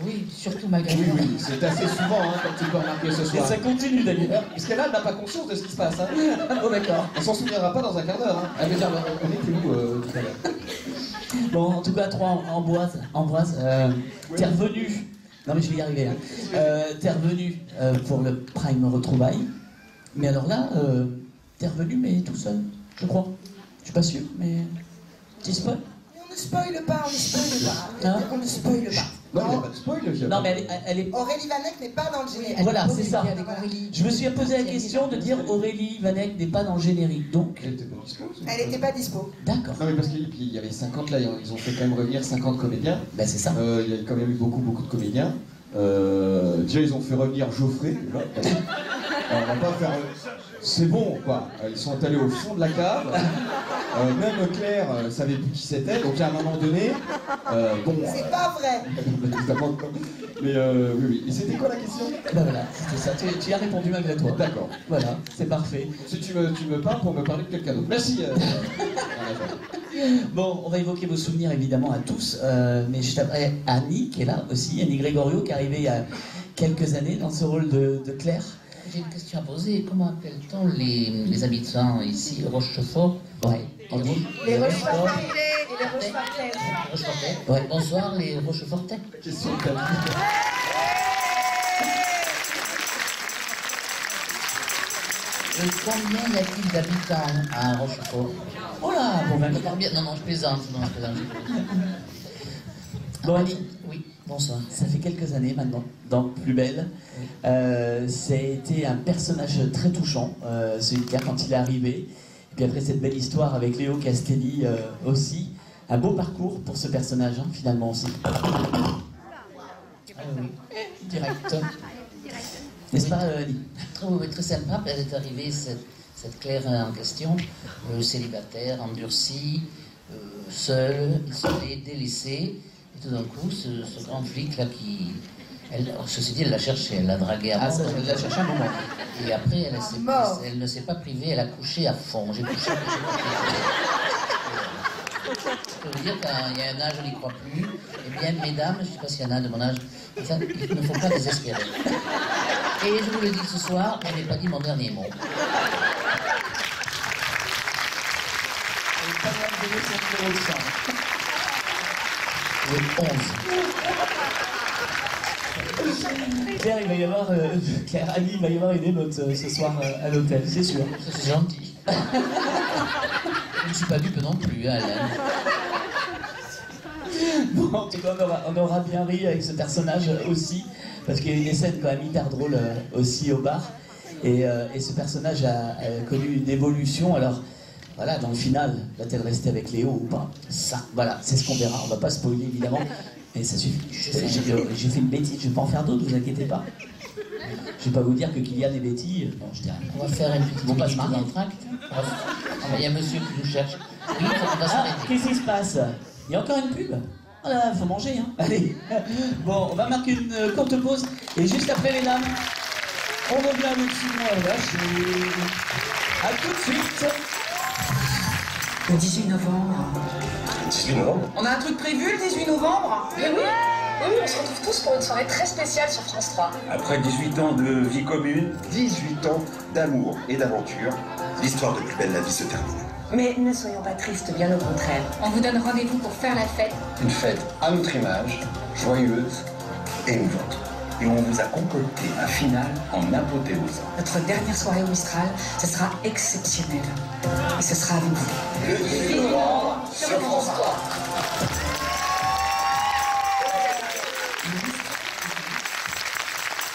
Oui, surtout malgré Oui, moi. oui, c'est assez souvent, hein, comme tu peux remarquer ce soir. Et ça continue d'ailleurs. Parce qu'elle n'a pas conscience de ce qui se passe. Hein. Oh d'accord. On s'en souviendra pas dans un quart d'heure. Hein. Elle veut dire, on était où tout à l'heure? Bon, en tout cas, toi, Ambroise, t'es revenu. Non mais je vais y arriver. Hein. T'es revenu pour le Prime Retrouvailles. Mais alors là, t'es revenu mais tout seul, je crois. Je suis pas sûr, mais tu spoil. On ne spoile pas, on ne spoile pas. Hein? On ne spoile pas. Non, il n'y a pas de spoil, Fiona. Non mais elle est... Aurélie Vanek n'est pas dans le générique. Voilà, c'est ça. Je me suis posé la question de dire Aurélie Vanek n'est pas dans le générique, donc... Elle était pas dispo. Elle n'était pas dispo. D'accord. Non mais parce qu'il y avait 50, là, ils ont fait quand même revenir 50 comédiens. Ben c'est ça. Il y a quand même eu beaucoup de comédiens. Déjà, ils ont fait revenir Geoffrey. Alors, on va pas faire... C'est bon, quoi. Ils sont allés au fond de la cave. Même Claire savait plus qui c'était. Donc, à un moment donné... bon... C'est pas vrai. Mais oui, oui. Et c'était quoi la question? Ben voilà, c'était ça. Tu y as répondu malgré toi. D'accord. Voilà, c'est parfait. Si tu me parles pour me parler de quelqu'un d'autre. Merci. Bon, on va évoquer vos souvenirs évidemment à tous, mais juste après Annie qui est là aussi, Annie Gregorio qui est arrivée il y a quelques années dans ce rôle de Claire. J'ai une question à poser. Comment appelle-t-on les habitants ici, Rochefort? Ouais, on dit Les Rochefortais. Les Rochefortais. Rochefortais. Ouais. Bonsoir les Rochefortais. Question de Combien y a-t-il d'habitants à Rochefort? Oh là, bon ben... Combien? Non, je plaisante. Non, je plaisante. Bon Annie, Oui, bonsoir. ça fait quelques années maintenant, dans Plus Belle. C'était un personnage très touchant, celui de Claire quand il est arrivé. Et puis après cette belle histoire avec Léo Castelli aussi. Un beau parcours pour ce personnage, hein, finalement aussi. Ah oui, direct. N'est-ce pas, Annie? Oui, très sympa. Elle est arrivée, cette Claire en question, célibataire, endurcie, seule, isolée, délaissée. Et tout d'un coup, ce grand flic là qui... ceci dit, elle l'a cherché, elle l'a dragué à mort. Ah, ça, elle l'a cherché un moment. Et après, elle ne s'est pas privée, elle a couché à fond. J'ai couché. Je peux vous dire qu'il y a un âge, on n'y croit plus. Eh bien, mesdames, je ne sais pas s'il y en a de mon âge, il ne faut pas désespérer. Et je vous le dis ce soir, je n'ai pas dit mon dernier mot. Oui, 11. Claire, il va y avoir, Claire, Annie, il va y avoir une émeute ce soir à l'hôtel, c'est sûr. Ça, c'est gentil. Je ne suis pas dupe non plus, hein, Alain. Bon, en tout cas, on aura bien ri avec ce personnage aussi, parce qu'il y a eu des scènes quand même hyper drôles aussi au bar. Et ce personnage a connu une évolution. Alors, voilà, dans le final, va-t-elle rester avec Léo ou pas? Ça, voilà, c'est ce qu'on verra. On va pas spoiler évidemment, mais ça suffit. J'ai fait une bêtise, je vais pas en faire d'autres, vous inquiétez pas. Je vais pas vous dire que Kylian est bêtise. Non, je dirais. On va faire une petite Bon, pas se minute marier. dans le tract. Il y a un monsieur qui nous cherche. Oui, on va s'arrêter. Qu'est-ce qui se passe? Il y a encore une pub? Oh là, faut manger, hein. Allez. Bon, on va marquer une courte pause. Et juste après, les dames, on revient avec Simon Vache. À tout de suite. Le 18 novembre. 18 novembre. On a un truc prévu le 18 novembre? Mais oui, on se retrouve tous pour une soirée très spéciale sur France 3. Après 18 ans de vie commune, 18 ans d'amour et d'aventure, l'histoire de Plus Belle la Vie se termine. Mais ne soyons pas tristes, bien au contraire. On vous donne rendez-vous pour faire la fête. Une fête à notre image, joyeuse et émouvante. Et on vous a concocté un final en apothéose. Notre dernière soirée au Mistral, ce sera exceptionnel. Et ce sera avec vous. Le 18 novembre sur France 3.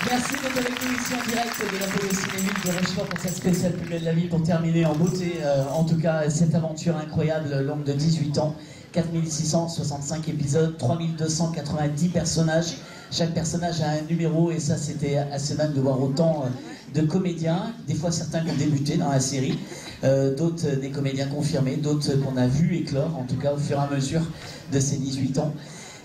Merci d'être avec nous ici en direct de la Polo Cinémique de Rochefort pour cette spéciale Plus Belle de la Vie, pour terminer en beauté, en tout cas, cette aventure incroyable, longue de 18 ans, 4665 épisodes, 3290 personnages. Chaque personnage a un numéro et ça, c'était assez dingue de voir autant de comédiens, des fois certains qui ont débuté dans la série, d'autres des comédiens confirmés, d'autres qu'on a vu éclore, en tout cas au fur et à mesure de ces 18 ans.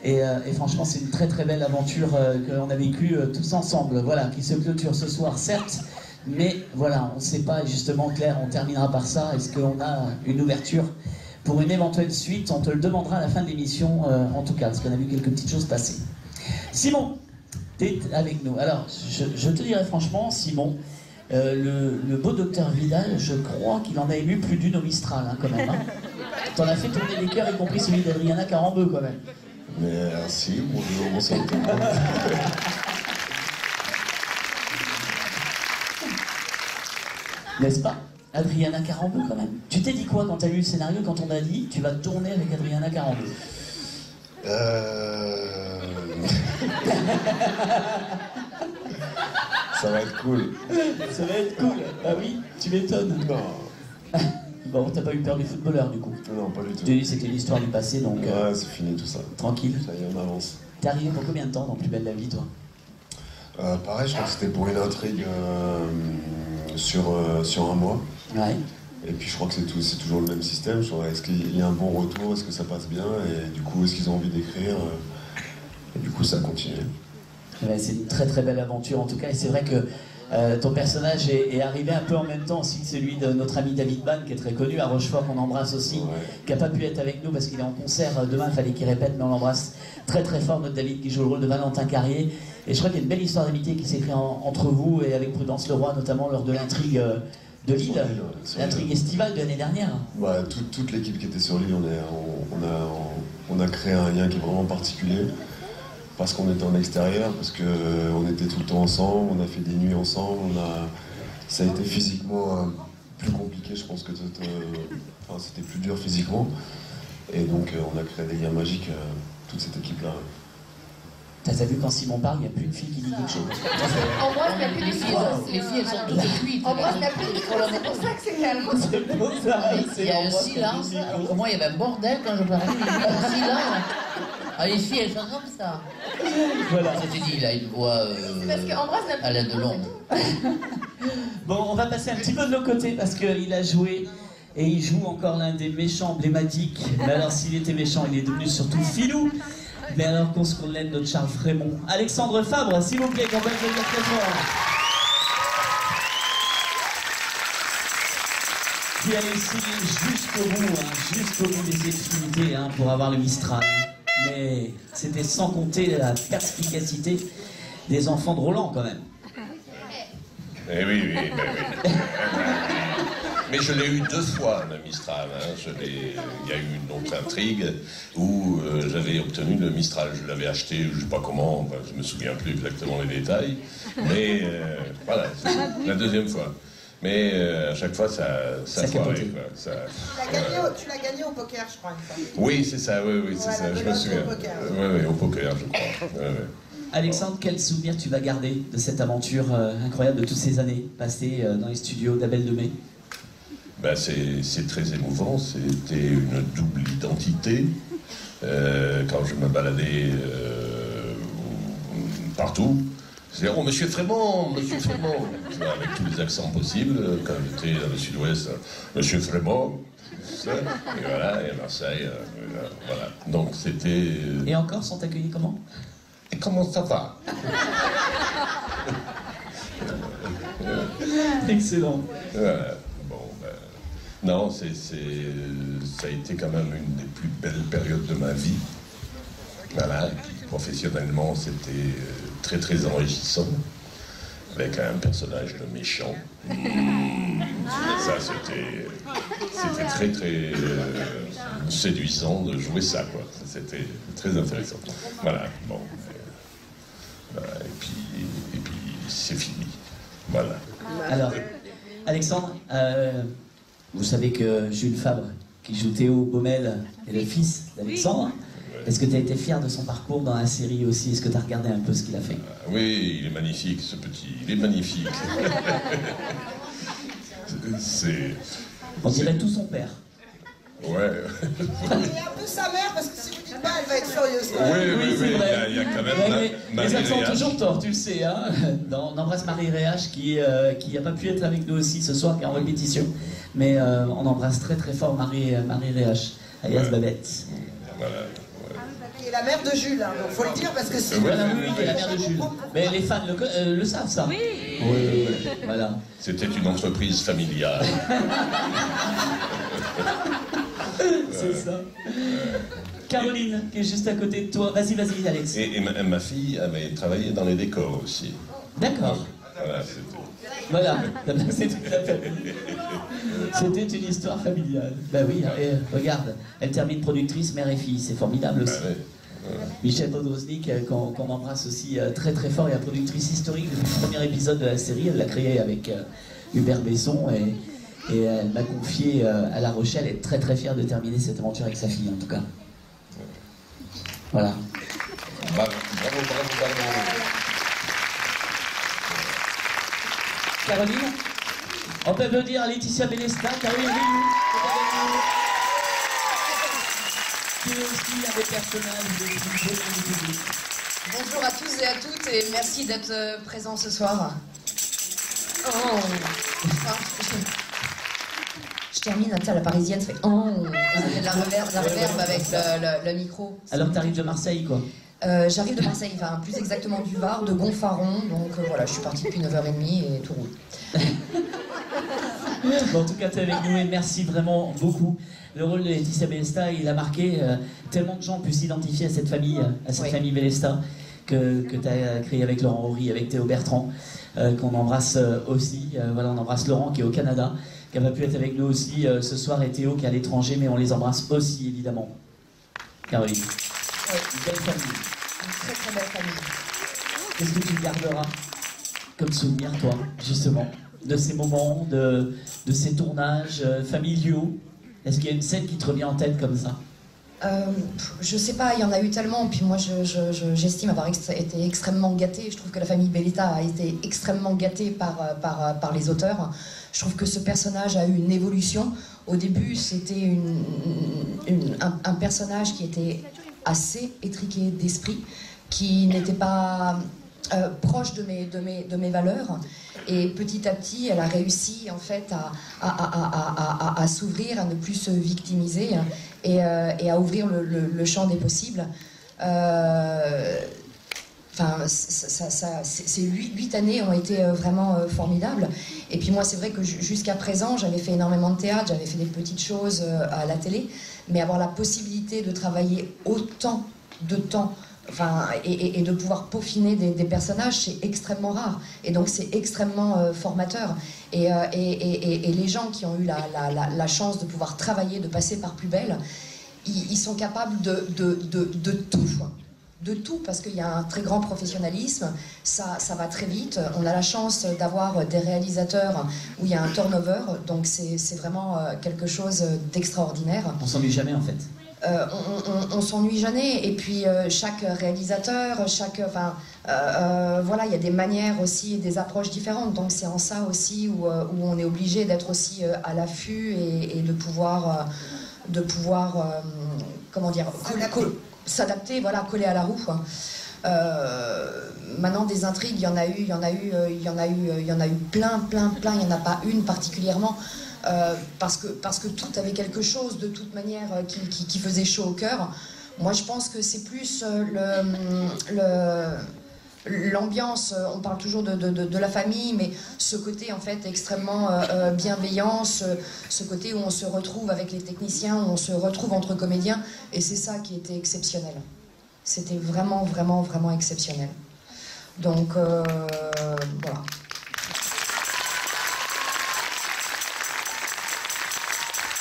Et franchement, c'est une très très belle aventure qu'on a vécue tous ensemble, voilà, qui se clôture ce soir, certes, mais voilà, on ne sait pas, justement, Claire, on terminera par ça. Est-ce qu'on a une ouverture pour une éventuelle suite? On te le demandera à la fin de l'émission, en tout cas, parce qu'on a vu quelques petites choses passer. Simon, t'es avec nous. Alors, je te dirais franchement, Simon, le beau docteur Vidal, je crois qu'il en a ému plus d'une au Mistral, hein, quand même. Hein. T'en as fait tourner les cœurs, y compris celui d'Adriana Carambeu, quand même. Merci, bonjour, bonsoir tout le monde. N'est-ce pas? Adriana Carambeu, quand même. Tu t'es dit quoi quand t'as lu le scénario, quand on t'a dit tu vas tourner avec Adriana Carambeu? Ça va être cool. Ça va être cool. Ah oui, tu m'étonnes. Non. Bon, t'as pas eu peur du footballeur, du coup? Non, pas du tout. Tu dis c'était l'histoire du passé, donc... Ouais, c'est fini tout ça. Tranquille. Ça y est, on avance. T'es arrivé pour combien de temps dans Plus belle la vie, toi? Pareil, je crois que c'était pour une intrigue sur un mois. Ouais. Et puis je crois que c'est toujours le même système. Est-ce qu'il y a un bon retour? Est-ce que ça passe bien? Et du coup, est-ce qu'ils ont envie d'écrire? Et du coup, ça continue. C'est une très très belle aventure en tout cas. Et c'est vrai que ton personnage est arrivé un peu en même temps aussi que celui de notre ami David Bann, qui est très connu à Rochefort, qu'on embrasse aussi, qui n'a pas pu être avec nous parce qu'il est en concert demain, il fallait qu'il répète, mais on l'embrasse très très fort, notre David qui joue le rôle de Valentin Carrier. Et je crois qu'il y a une belle histoire d'amitié qui s'écrit entre vous et avec Prudence Leroy, notamment lors de l'intrigue de l'île, l'intrigue estivale de l'année dernière. Ouais, toute l'équipe qui était sur l'île, on a créé un lien qui est vraiment particulier. Parce qu'on était en extérieur, parce qu'on était tout le temps ensemble, on a fait des nuits ensemble, ça a été physiquement plus compliqué, je pense que c'était plus dur physiquement. Et donc on a créé des liens magiques, toute cette équipe-là. T'as vu quand Simon parle, il n'y a plus une fille qui dit quelque chose. Ambroise n'a plus de micro. Les filles, elles sont toutes cuites. Ambroise n'a plus de micro. C'est pour ça que c'est calme. C'est pour ça. Il y a un silence. Alors que moi, il y avait un bordel quand je parlais. Il y avait un silence. Ah, les filles, elles font comme ça. Voilà. Je te dis, il a une voix à la Delon. Bon, on va passer un petit peu de l'autre côté parce qu'il a joué et il joue encore l'un des méchants emblématiques. Mais alors, s'il était méchant, il est devenu surtout filou. Mais alors qu'on se l'aide notre Charles Frémont. Alexandre Fabre, s'il vous plaît, qu'on va le dire très fort. Qui a essayé jusqu'au bout des extrémités pour avoir le Mistral. Mais c'était sans compter la perspicacité des enfants de Roland, quand même. Eh oui. Mais je l'ai eu 2 fois, le Mistral. Il y a eu une autre intrigue où j'avais obtenu le Mistral. Je l'avais acheté, je ne sais pas comment, je ne me souviens plus exactement les détails. Mais voilà, c'est la 2e fois. Mais à chaque fois, ça foirait. Tu l'as gagné au poker, je crois, une fois. Oui, c'est ça, c'est ça, je me souviens. Oui, au poker, je crois. Alexandre, quel souvenir tu vas garder de cette aventure incroyable de toutes ces années passées dans les studios d'Abel Demey? C'est très émouvant, c'était une double identité. Quand je me baladais partout, c'est « Oh, Monsieur Frémont, Monsieur Frémont !» avec tous les accents possibles. Quand j'étais dans le sud-ouest, « Monsieur Frémont !» Et voilà, et à Marseille, voilà. Donc c'était... Et encore, sont accueillis comment? Et comment ça va? Excellent. Non, ça a été quand même une des plus belles périodes de ma vie. Voilà, et puis professionnellement, c'était très très enrichissant, avec un personnage de méchant. Ça, c'était très très séduisant de jouer ça, quoi. C'était très intéressant. Voilà, bon. Et puis c'est fini. Voilà. Alors, Alexandre, vous savez que Jules Fabre, qui joue Théo Baumel, est le fils d'Alexandre. Est-ce que tu as été fier de son parcours dans la série aussi? Est-ce que tu as regardé un peu ce qu'il a fait? Oui, il est magnifique, ce petit. Il est magnifique. On dirait tout son père. Ouais. Et un peu sa mère, parce que si vous dites pas, elle va être furieuse. Oui, c'est vrai. Il y a quand même les accents ont toujours tort, tu le sais. Hein. On embrasse Marie Réache qui n'a pas pu être avec nous aussi ce soir, qui est en répétition. Mais on embrasse très très fort Marie Réache, alias Babette. Voilà. Qui est la mère de Jules, hein, donc faut le dire parce que c'est... Voilà, oui, qui est la mère de Jules. Mais les fans le savent, ça. Oui. Oui, voilà. C'était une entreprise familiale. C'est ça. Caroline, qui est juste à côté de toi. Vas-y, Alex. Et ma fille avait travaillé dans les décors aussi. D'accord. Voilà, c'était... Voilà, c'est toute la famille. C'était une histoire familiale. Ben oui, et regarde, elle termine productrice, mère et fille, c'est formidable aussi. Ouais. Michel Podrosnik, qu'on embrasse aussi très très fort, et la productrice historique du premier épisode de la série, elle l'a créé avec Hubert Besson, et elle m'a confié à La Rochelle, elle est très très fière de terminer cette aventure avec sa fille en tout cas. Voilà. Bravo. Caroline, on peut applaudir à Laetitia Bélestin, Caroline Rioux, qui est aussi un des personnages du public. Bonjour à tous et à toutes et merci d'être présents ce soir. Oh. Je termine, tu sais, la parisienne fait oh. Ça fait de la reverb avec le micro. Alors t'arrives de Marseille quoi? J'arrive de Marseille, enfin plus exactement du Var, de Gonfaron, donc voilà, je suis partie depuis 9h30 et tout roule. Bon, en tout cas, tu es avec nous et merci vraiment beaucoup. Le rôle de Laetitia Bélestin, il a marqué tellement de gens ont pu s'identifier à cette famille, famille Bélestin que tu as créé avec Laurent Horry, avec Théo Bertrand, qu'on embrasse aussi. Voilà, on embrasse Laurent qui est au Canada, qui n'a pas pu être avec nous aussi ce soir, et Théo qui est à l'étranger, mais on les embrasse aussi évidemment. Caroline. Oui. Une belle famille. Une très très belle famille. Qu'est-ce que tu garderas comme souvenir, toi, justement, de ces moments, de ces tournages familiaux? Est-ce qu'il y a une scène qui te revient en tête comme ça? Je sais pas, il y en a eu tellement, puis moi j'estime avoir été extrêmement gâtée. Je trouve que la famille Belletta a été extrêmement gâtée par les auteurs. Je trouve que ce personnage a eu une évolution. Au début, c'était un personnage qui était assez étriqué d'esprit, qui n'était pas proche de mes valeurs, et petit à petit elle a réussi en fait à s'ouvrir, à ne plus se victimiser et à ouvrir le champ des possibles. Enfin, ces 8 années ont été vraiment formidables. Et puis moi, c'est vrai que jusqu'à présent, j'avais fait énormément de théâtre, j'avais fait des petites choses à la télé, mais avoir la possibilité de travailler autant de temps, enfin, et de pouvoir peaufiner des personnages, c'est extrêmement rare. Et donc c'est extrêmement formateur. Et les gens qui ont eu la chance de pouvoir travailler, de passer par Plus Belle, ils sont capables de tout. De tout, parce qu'il y a un très grand professionnalisme, ça va très vite. On a la chance d'avoir des réalisateurs où il y a un turnover, donc c'est vraiment quelque chose d'extraordinaire. On s'ennuie jamais en fait. On s'ennuie jamais, et puis chaque réalisateur, voilà, il y a des manières aussi et des approches différentes, donc c'est en ça aussi où on est obligé d'être aussi à l'affût et de pouvoir comment dire, s'adapter, voilà, coller à la roue. Maintenant, des intrigues, il y en a eu plein, il n'y en a pas une particulièrement. Parce que tout avait quelque chose de toute manière qui faisait chaud au cœur. Moi je pense que c'est plus l'ambiance, on parle toujours de la famille, mais ce côté en fait extrêmement bienveillant, ce côté où on se retrouve avec les techniciens, où on se retrouve entre comédiens, et c'est ça qui était exceptionnel. C'était vraiment, vraiment, vraiment exceptionnel. Donc voilà.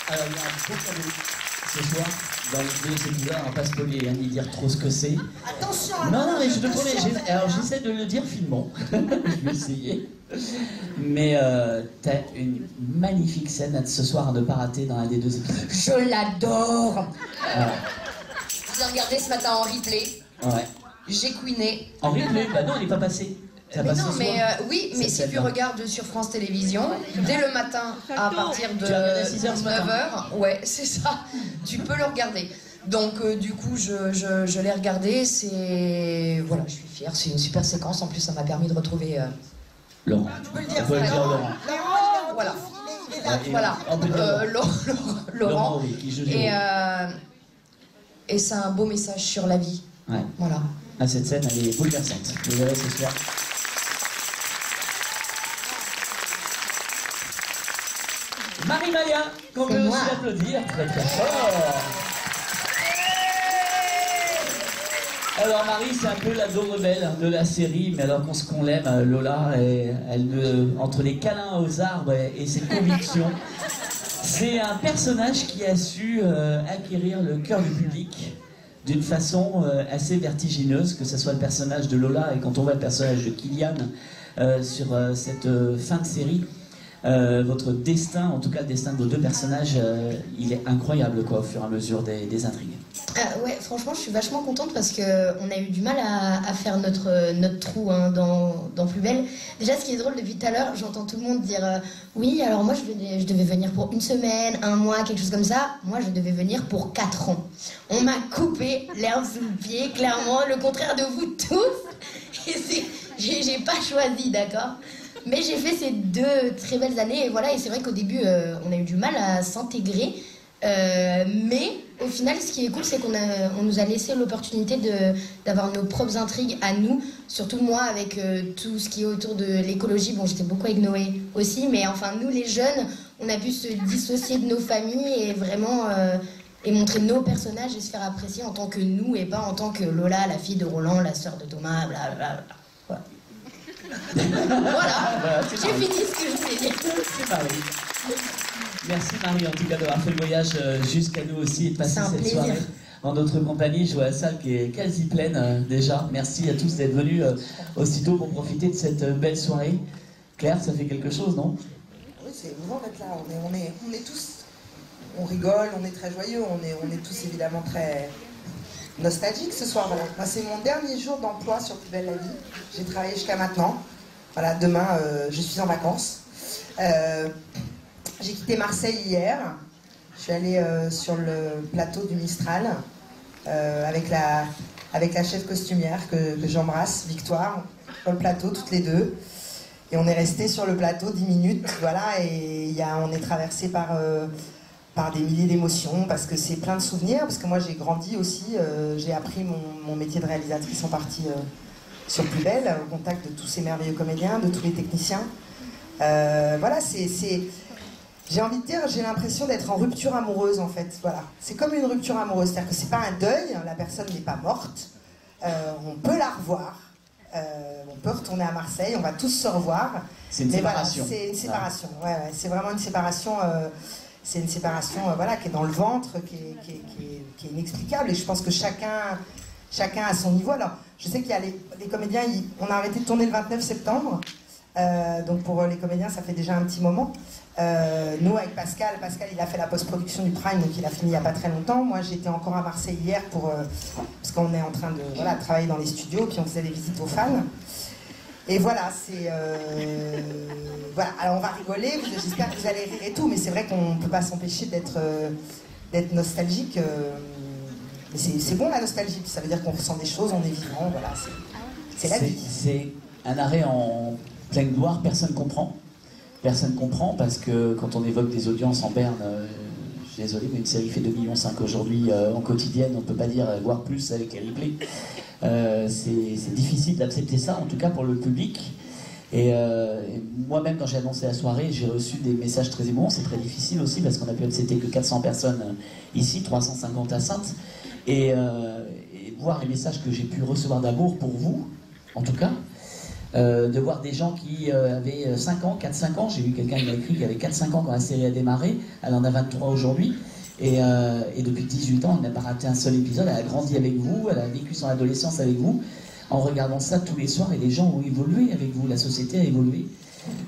Alors, il y a un beau cadeau ce soir, dans les deux épisodes, on va pas spoiler, ni dire trop ce que c'est. Attention. Non, mais je te promets, alors j'essaie de le dire finement. Je vais essayer. Mais t'as une magnifique scène ce soir à ne pas rater dans un des deux épisodes. Je l'adore. Je l'ai regardé ce matin en replay. Ouais. J'ai couiné. En replay? Bah non, elle n'est pas passée. Mais non, mais oui, mais si tu regardes sur France Télévisions, dès le matin, à partir de 9h, ouais, c'est ça, tu peux le regarder. Donc du coup, je l'ai regardé, c'est... Voilà, je suis fière, c'est une super séquence, en plus ça m'a permis de retrouver... Laurent. Tu peux le dire, Laurent. Voilà. Voilà, Laurent. Oui, qui joue du et c'est un beau message sur la vie. Ouais. Voilà. Ah, cette scène, elle est bouleversante. Vous verrez ce soir. Marie Maya, qu'on peut aussi applaudir très très fort. Alors Marie, c'est un peu la do rebelle de la série, mais alors qu'on l'aime, Lola, entre les câlins aux arbres et ses convictions, c'est un personnage qui a su acquérir le cœur du public d'une façon assez vertigineuse, que ce soit le personnage de Lola et quand on voit le personnage de Kylian sur cette fin de série. Votre destin, en tout cas le destin de vos deux personnages, il est incroyable quoi, au fur et à mesure des intrigues. Ouais, franchement, je suis vachement contente parce qu'on a eu du mal à faire notre trou hein, dans Plus Belle. Déjà, ce qui est drôle, depuis tout à l'heure, j'entends tout le monde dire oui, alors moi je devais venir pour une semaine, un mois, quelque chose comme ça. Moi, je devais venir pour 4 ans. On m'a coupé l'herbe sous le pied, clairement, le contraire de vous tous. Et j'ai pas choisi, d'accord ? Mais j'ai fait ces 2 très belles années et voilà, et c'est vrai qu'au début, on a eu du mal à s'intégrer. Mais au final, ce qui est cool, c'est qu'on nous a laissé l'opportunité d'avoir nos propres intrigues à nous. Surtout moi, avec tout ce qui est autour de l'écologie. Bon, j'étais beaucoup avec Noé aussi, mais enfin, nous les jeunes, on a pu se dissocier de nos familles et vraiment et montrer nos personnages et se faire apprécier en tant que nous et pas en tant que Lola, la fille de Roland, la sœur de Thomas, blablabla. Voilà. Voilà, j'ai fini ce que je voulais dire. C'est Marie. Merci Marie en tout cas d'avoir fait le voyage jusqu'à nous aussi et de passer cette soirée en notre compagnie. Je vois la salle qui est quasi pleine déjà. Merci à tous d'être venus aussitôt pour profiter de cette belle soirée. Claire, ça fait quelque chose, non? Oui, c'est émouvant d'être là. On est tous, on rigole, on est très joyeux, on est tous évidemment très nostalgiques ce soir. Voilà. Moi, c'est mon dernier jour d'emploi sur Plus Belle la Vie. J'ai travaillé jusqu'à maintenant. Voilà, demain, je suis en vacances. J'ai quitté Marseille hier. Je suis allée sur le plateau du Mistral avec la chef costumière que j'embrasse, Victoire, sur le plateau, toutes les deux. Et on est resté sur le plateau 10 minutes, voilà, et on est traversé par des milliers d'émotions, parce que c'est plein de souvenirs, parce que moi j'ai grandi aussi, j'ai appris mon métier de réalisatrice en partie sur Plus Belle, au contact de tous ces merveilleux comédiens, de tous les techniciens. Voilà, j'ai envie de dire, j'ai l'impression d'être en rupture amoureuse en fait, voilà. C'est comme une rupture amoureuse, c'est-à-dire que c'est pas un deuil, la personne n'est pas morte, on peut la revoir, on peut retourner à Marseille, on va tous se revoir. C'est une séparation. Voilà, c'est une séparation, ouais, c'est vraiment une séparation, voilà, qui est dans le ventre, qui est inexplicable, et je pense que chacun à son niveau. Alors, je sais qu'il y a les comédiens, on a arrêté de tourner le 29 septembre, donc pour les comédiens, ça fait déjà un petit moment. Nous, avec Pascal, il a fait la post-production du Prime, donc il a fini il n'y a pas très longtemps. Moi, j'étais encore à Marseille hier parce qu'on est en train de travailler dans les studios, puis on faisait des visites aux fans. Et voilà, voilà, alors on va rigoler, j'espère que vous allez rire et tout, mais c'est vrai qu'on ne peut pas s'empêcher d'être nostalgique. Mais c'est bon la nostalgie, ça veut dire qu'on ressent des choses, on est vivant, voilà, c'est la vie. C'est un arrêt en pleine gloire, personne comprend. Personne comprend parce que quand on évoque des audiences en berne, je suis désolé, mais une série fait 2,5 millions aujourd'hui en quotidienne, on ne peut pas dire voire plus avec les replays. C'est difficile d'accepter ça, en tout cas pour le public. Et moi-même, quand j'ai annoncé la soirée, j'ai reçu des messages très émouvants. C'est très difficile aussi parce qu'on a pu accepter que 400 personnes ici, 350 à Saintes. Et voir les messages que j'ai pu recevoir d'amour pour vous, en tout cas. De voir des gens qui avaient 5 ans, 4-5 ans, j'ai vu quelqu'un qui m'a écrit qu'il avait 4-5 ans quand la série a démarré, elle en a 23 aujourd'hui, et depuis 18 ans, elle n'a pas raté un seul épisode, elle a grandi avec vous, elle a vécu son adolescence avec vous, en regardant ça tous les soirs, et les gens ont évolué avec vous, la société a évolué,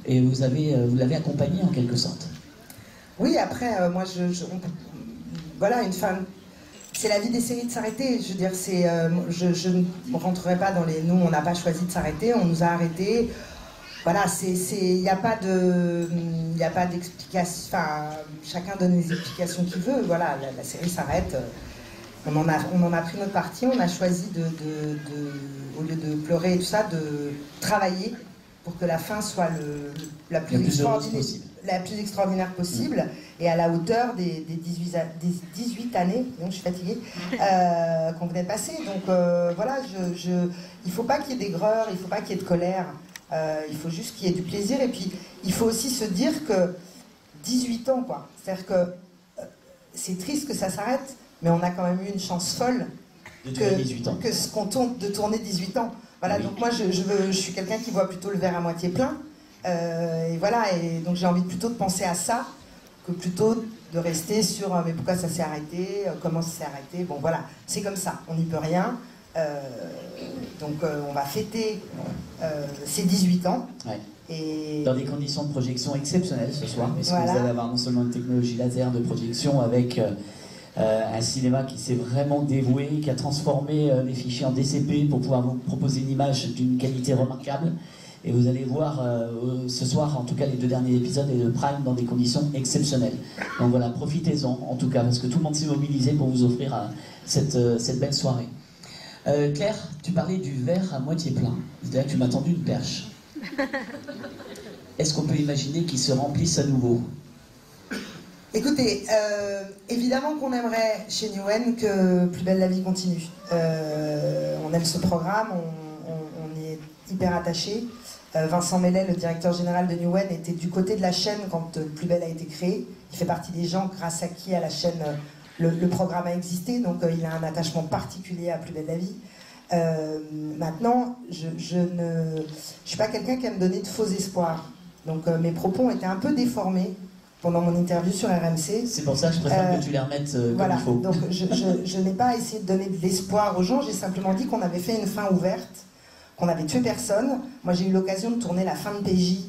et vous l'avez accompagnée en quelque sorte. Oui, après, moi, voilà, une femme... C'est la vie des séries de s'arrêter, je veux dire, je ne rentrerai pas dans les... Nous, on n'a pas choisi de s'arrêter, on nous a arrêtés. Voilà, il n'y a pas d'explication, enfin, chacun donne les explications qu'il veut, voilà, la série s'arrête. On en a pris notre parti, on a choisi au lieu de pleurer et tout ça, de travailler pour que la fin soit la plus extraordinaire possible et à la hauteur des 18 années, donc je suis fatiguée, qu'on venait de passer. Donc voilà, il ne faut pas qu'il y ait d'aigreur, il ne faut pas qu'il y ait de colère, il faut juste qu'il y ait du plaisir. Et puis il faut aussi se dire que 18 ans, quoi. C'est-à-dire que c'est triste que ça s'arrête, mais on a quand même eu une chance folle que ce qu'on tourne de tourner 18 ans. Voilà, oui. Donc moi je suis quelqu'un qui voit plutôt le verre à moitié plein. Et voilà, et donc j'ai envie plutôt de penser à ça que plutôt de rester sur mais pourquoi ça s'est arrêté, comment ça s'est arrêté. Bon voilà, c'est comme ça, on n'y peut rien. Donc on va fêter ces 18 ans. Ouais. Et... Dans des conditions de projection exceptionnelles ce soir, puisque voilà. vous allez avoir non seulement une technologie laser de projection avec un cinéma qui s'est vraiment dévoué, qui a transformé les fichiers en DCP pour pouvoir vous proposer une image d'une qualité remarquable. Et vous allez voir ce soir, en tout cas les 2 derniers épisodes et le Prime dans des conditions exceptionnelles. Donc voilà, profitez-en en tout cas, parce que tout le monde s'est mobilisé pour vous offrir cette belle soirée. Claire, tu parlais du verre à moitié plein. C'est-à-dire que tu m'as tendu une perche. Est-ce qu'on peut imaginer qu'il se remplisse à nouveau? Écoutez, évidemment qu'on aimerait chez Newen que Plus belle la vie continue. On aime ce programme, on y est hyper attaché. Vincent Mellet, le directeur général de Newen, était du côté de la chaîne quand Plus belle a été créé. Il fait partie des gens grâce à qui à la chaîne le programme a existé, donc il a un attachement particulier à Plus belle la vie. Maintenant, je ne suis pas quelqu'un qui aime donner de faux espoirs. Donc mes propos ont été un peu déformés pendant mon interview sur RMC. C'est pour ça que je préfère que tu les remettes voilà, comme il faut. Donc je n'ai pas essayé de donner de l'espoir aux gens, j'ai simplement dit qu'on avait fait une fin ouverte, qu'on n'avait tué personne. Moi j'ai eu l'occasion de tourner la fin de PJ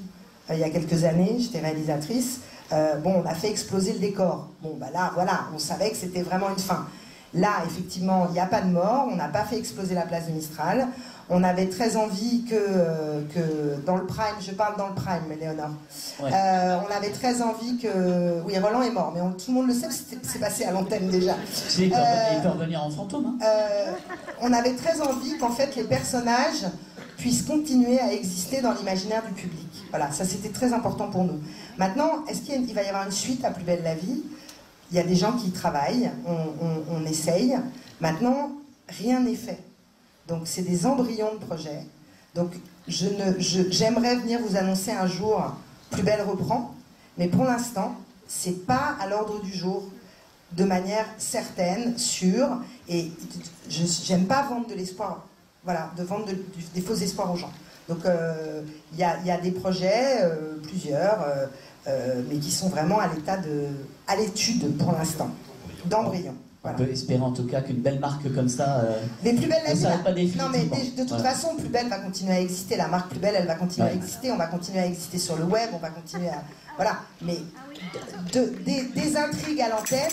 il y a quelques années, j'étais réalisatrice. Bon, on a fait exploser le décor. Bon, bah là, voilà, on savait que c'était vraiment une fin. Là, effectivement, il n'y a pas de mort, on n'a pas fait exploser la place de Mistral. On avait très envie que dans le Prime, je parle dans le Prime, Léonore, ouais. On avait très envie que... Oui, Roland est mort, mais tout le monde le sait, c'est passé à l'antenne déjà. Il peut revenir en fantôme. Hein. On avait très envie qu'en fait les personnages puissent continuer à exister dans l'imaginaire du public. Voilà, ça c'était très important pour nous. Maintenant, est-ce qu'il va y avoir une suite à Plus belle la vie? Il y a des gens qui y travaillent, on essaye. Maintenant, rien n'est fait. Donc c'est des embryons de projets. Donc j'aimerais venir vous annoncer un jour Plus belle reprend, mais pour l'instant, c'est pas à l'ordre du jour de manière certaine, sûre, et j'aime pas vendre de l'espoir, voilà, de vendre des faux espoirs aux gens. Donc il y a des projets, plusieurs, mais qui sont vraiment à l'étude pour l'instant, d'embryon. Voilà. On peut espérer en tout cas qu'une belle marque comme ça mais Plus belle la vie, pas définitivement. Non mais de toute façon, Plus belle va continuer à exister. La marque Plus belle, elle va continuer à exister. On va continuer à exister sur le web. On va continuer à... Voilà. Mais des intrigues à l'antenne,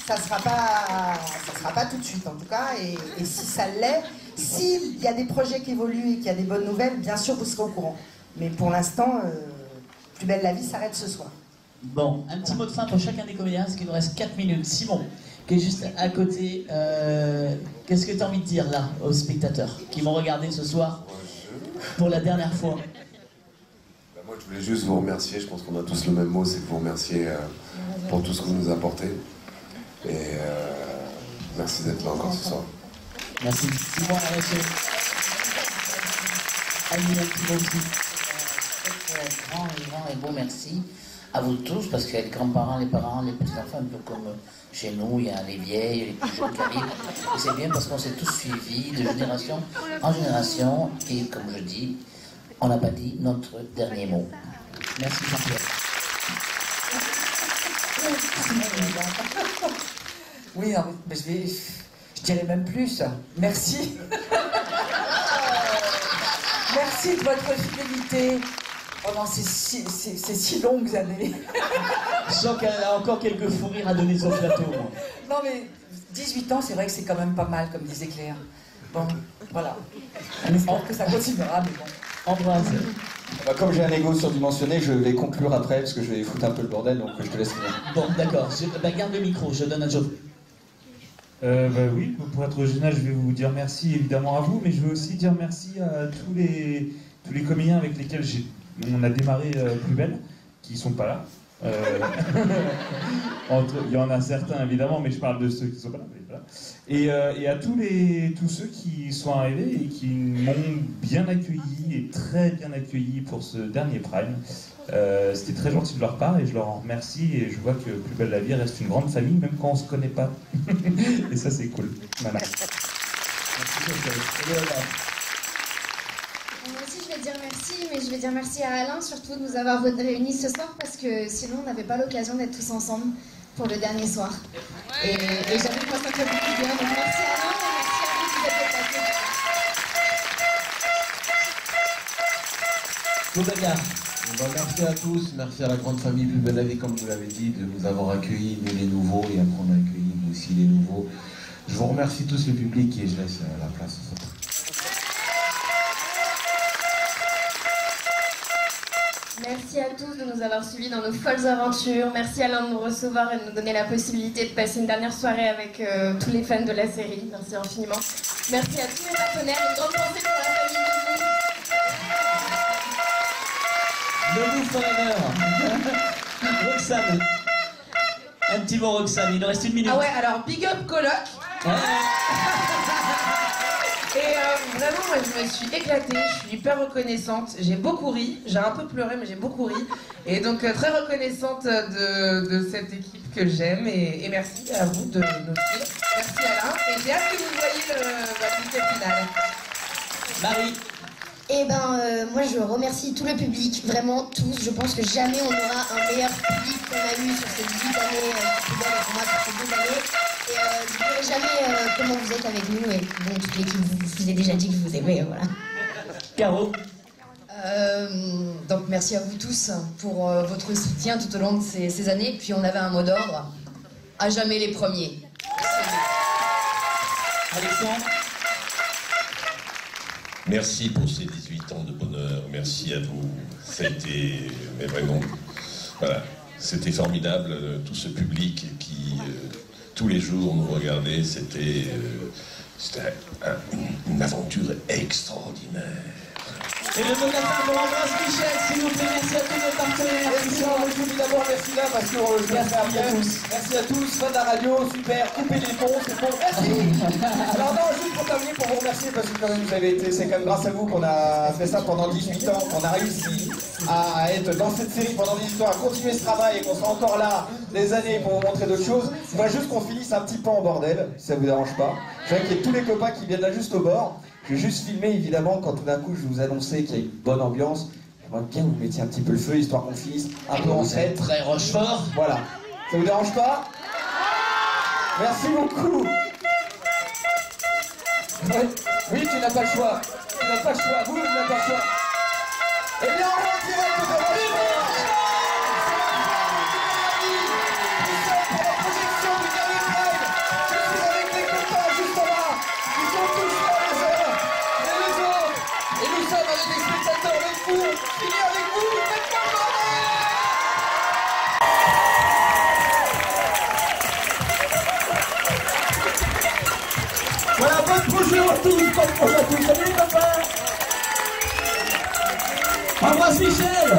ça sera pas tout de suite en tout cas. Et si ça l'est, s'il y a des projets qui évoluent et qu'il y a des bonnes nouvelles, bien sûr vous serez au courant. Mais pour l'instant, Plus belle la vie s'arrête ce soir. Bon, un petit mot de fin pour chacun des comédiens, parce qu'il nous reste 4 minutes. Simon, qui est juste à côté, qu'est-ce que tu as envie de dire là aux spectateurs qui vont regarder ce soir pour la dernière fois? Moi je voulais juste vous remercier, je pense qu'on a tous le même mot, c'est de vous remercier pour tout ce que vous nous apportez. Et merci d'être là encore ce soir. Merci. Simon, Grand et beau merci à vous tous, parce qu'il y a les grands-parents, les parents, les petits-enfants, un peu comme chez nous, il y a les vieilles, les plus jeunes qui arrivent. Et c'est bien parce qu'on s'est tous suivis de génération en génération, et comme je dis, on n'a pas dit notre dernier mot. Merci Jean-Pierre. Oui, non, mais je dirais même plus. Merci. Merci de votre fidélité pendant ces si longues années. Je sens qu'elle a encore quelques fous rires à donner sur le plateau. Non mais 18 ans, c'est vrai que c'est quand même pas mal, comme disait Claire. Bon, voilà. On espère que ça continuera, mais bon. Embrasse. Bah, comme j'ai un ego surdimensionné, je vais conclure après, parce que je vais foutre un peu le bordel, donc je te laisse finir. Bon, d'accord. Garde le micro, je donne à Joe. Oui, pour être original, je vais vous dire merci évidemment à vous, mais je veux aussi dire merci à tous les comédiens avec lesquels on a démarré Plus belle, qui sont pas là. Il y en a certains évidemment, mais je parle de ceux qui sont pas là. Et à tous ceux qui sont arrivés et qui m'ont bien accueilli et très bien accueilli pour ce dernier Prime. C'était très gentil de leur part et je leur en remercie et je vois que Plus belle la vie reste une grande famille même quand on se connaît pas. Et ça c'est cool. Voilà. Moi aussi je vais dire merci, mais je vais dire merci à Alain surtout de nous avoir réunis ce soir parce que sinon on n'avait pas l'occasion d'être tous ensemble pour le dernier soir. Et j'avoue que moi ça fait beaucoup de bien, donc merci Alain et merci à vous qui êtes déplacés. Merci à tous, merci à la grande famille Plus belle la vie, comme vous l'avez dit, de nous avoir accueillis, nous les nouveaux, et après on a accueilli nous aussi les nouveaux. Je vous remercie tous le public et je laisse la place. Merci à tous de nous avoir suivis dans nos folles aventures. Merci Alain de nous recevoir et de nous donner la possibilité de passer une dernière soirée avec tous les fans de la série. Merci infiniment. Merci à tous mes partenaires. Une grande pensée pour la famille de Le Bouffe Forever. Roxane. Un petit mot Roxane, il nous reste 1 minute. Ah ouais, alors big up coloc. Et vraiment, moi, je me suis éclatée, je suis hyper reconnaissante. J'ai beaucoup ri, j'ai un peu pleuré, mais j'ai beaucoup ri. Et donc, très reconnaissante de cette équipe que j'aime. Et merci à vous de nous suivre. Merci Alain. Et j'ai hâte que vous voyez votre équipe finale. Marie. Eh ben, moi je remercie tout le public, vraiment tous. Je pense que jamais on aura un meilleur public qu'on a eu sur ces 18 années, Plus belle et pour moi sur ces 2 années. Et je ne dirai jamais comment vous êtes avec nous. Et bon, toute l'équipe, je vous ai déjà dit que je vous aimais, voilà. Caro. Donc merci à vous tous pour votre soutien tout au long de ces années. Puis on avait un mot d'ordre, à jamais les premiers. Alexandre. Merci pour ces 18 ans de bonheur, merci à vous. Ça a été, mais vraiment, voilà, c'était formidable, tout ce public qui, tous les jours, nous regardait, c'était une aventure extraordinaire. Et le mot de la fin pour Ambroise Michel, s'il vous plaît, merci à tous nos partenaires. Je vous d'abord merci là parce que je vais faire après. Merci à tous, fans de la radio, super, coupez les ponts, c'est bon, merci. Alors non, juste pour terminer, pour vous remercier parce que quand même vous avez été, c'est quand même grâce à vous qu'on a fait ça pendant 18 ans, qu'on a réussi à être dans cette série pendant 18 ans, à continuer ce travail et qu'on sera encore là des années pour vous montrer d'autres choses. Je voudrais juste qu'on finisse un petit peu en bordel, si ça vous dérange pas. Je voudrais qu'il y ait tous les copains qui viennent là juste au bord. Je vais juste filmer évidemment quand tout d'un coup je vous annonçais qu'il y a une bonne ambiance. J'aimerais bien que vous mettiez un petit peu le feu histoire qu'on finisse un peu en fête. Très Rochefort. Voilà. Ça vous dérange pas? Merci beaucoup. Oui, tu n'as pas le choix. Tu n'as pas le choix. Vous, tu n'avez pas le choix. Eh bien, on est en direct de Rochefort. Voilà, bonjour à tous, salut les copains. Ambroise Michel.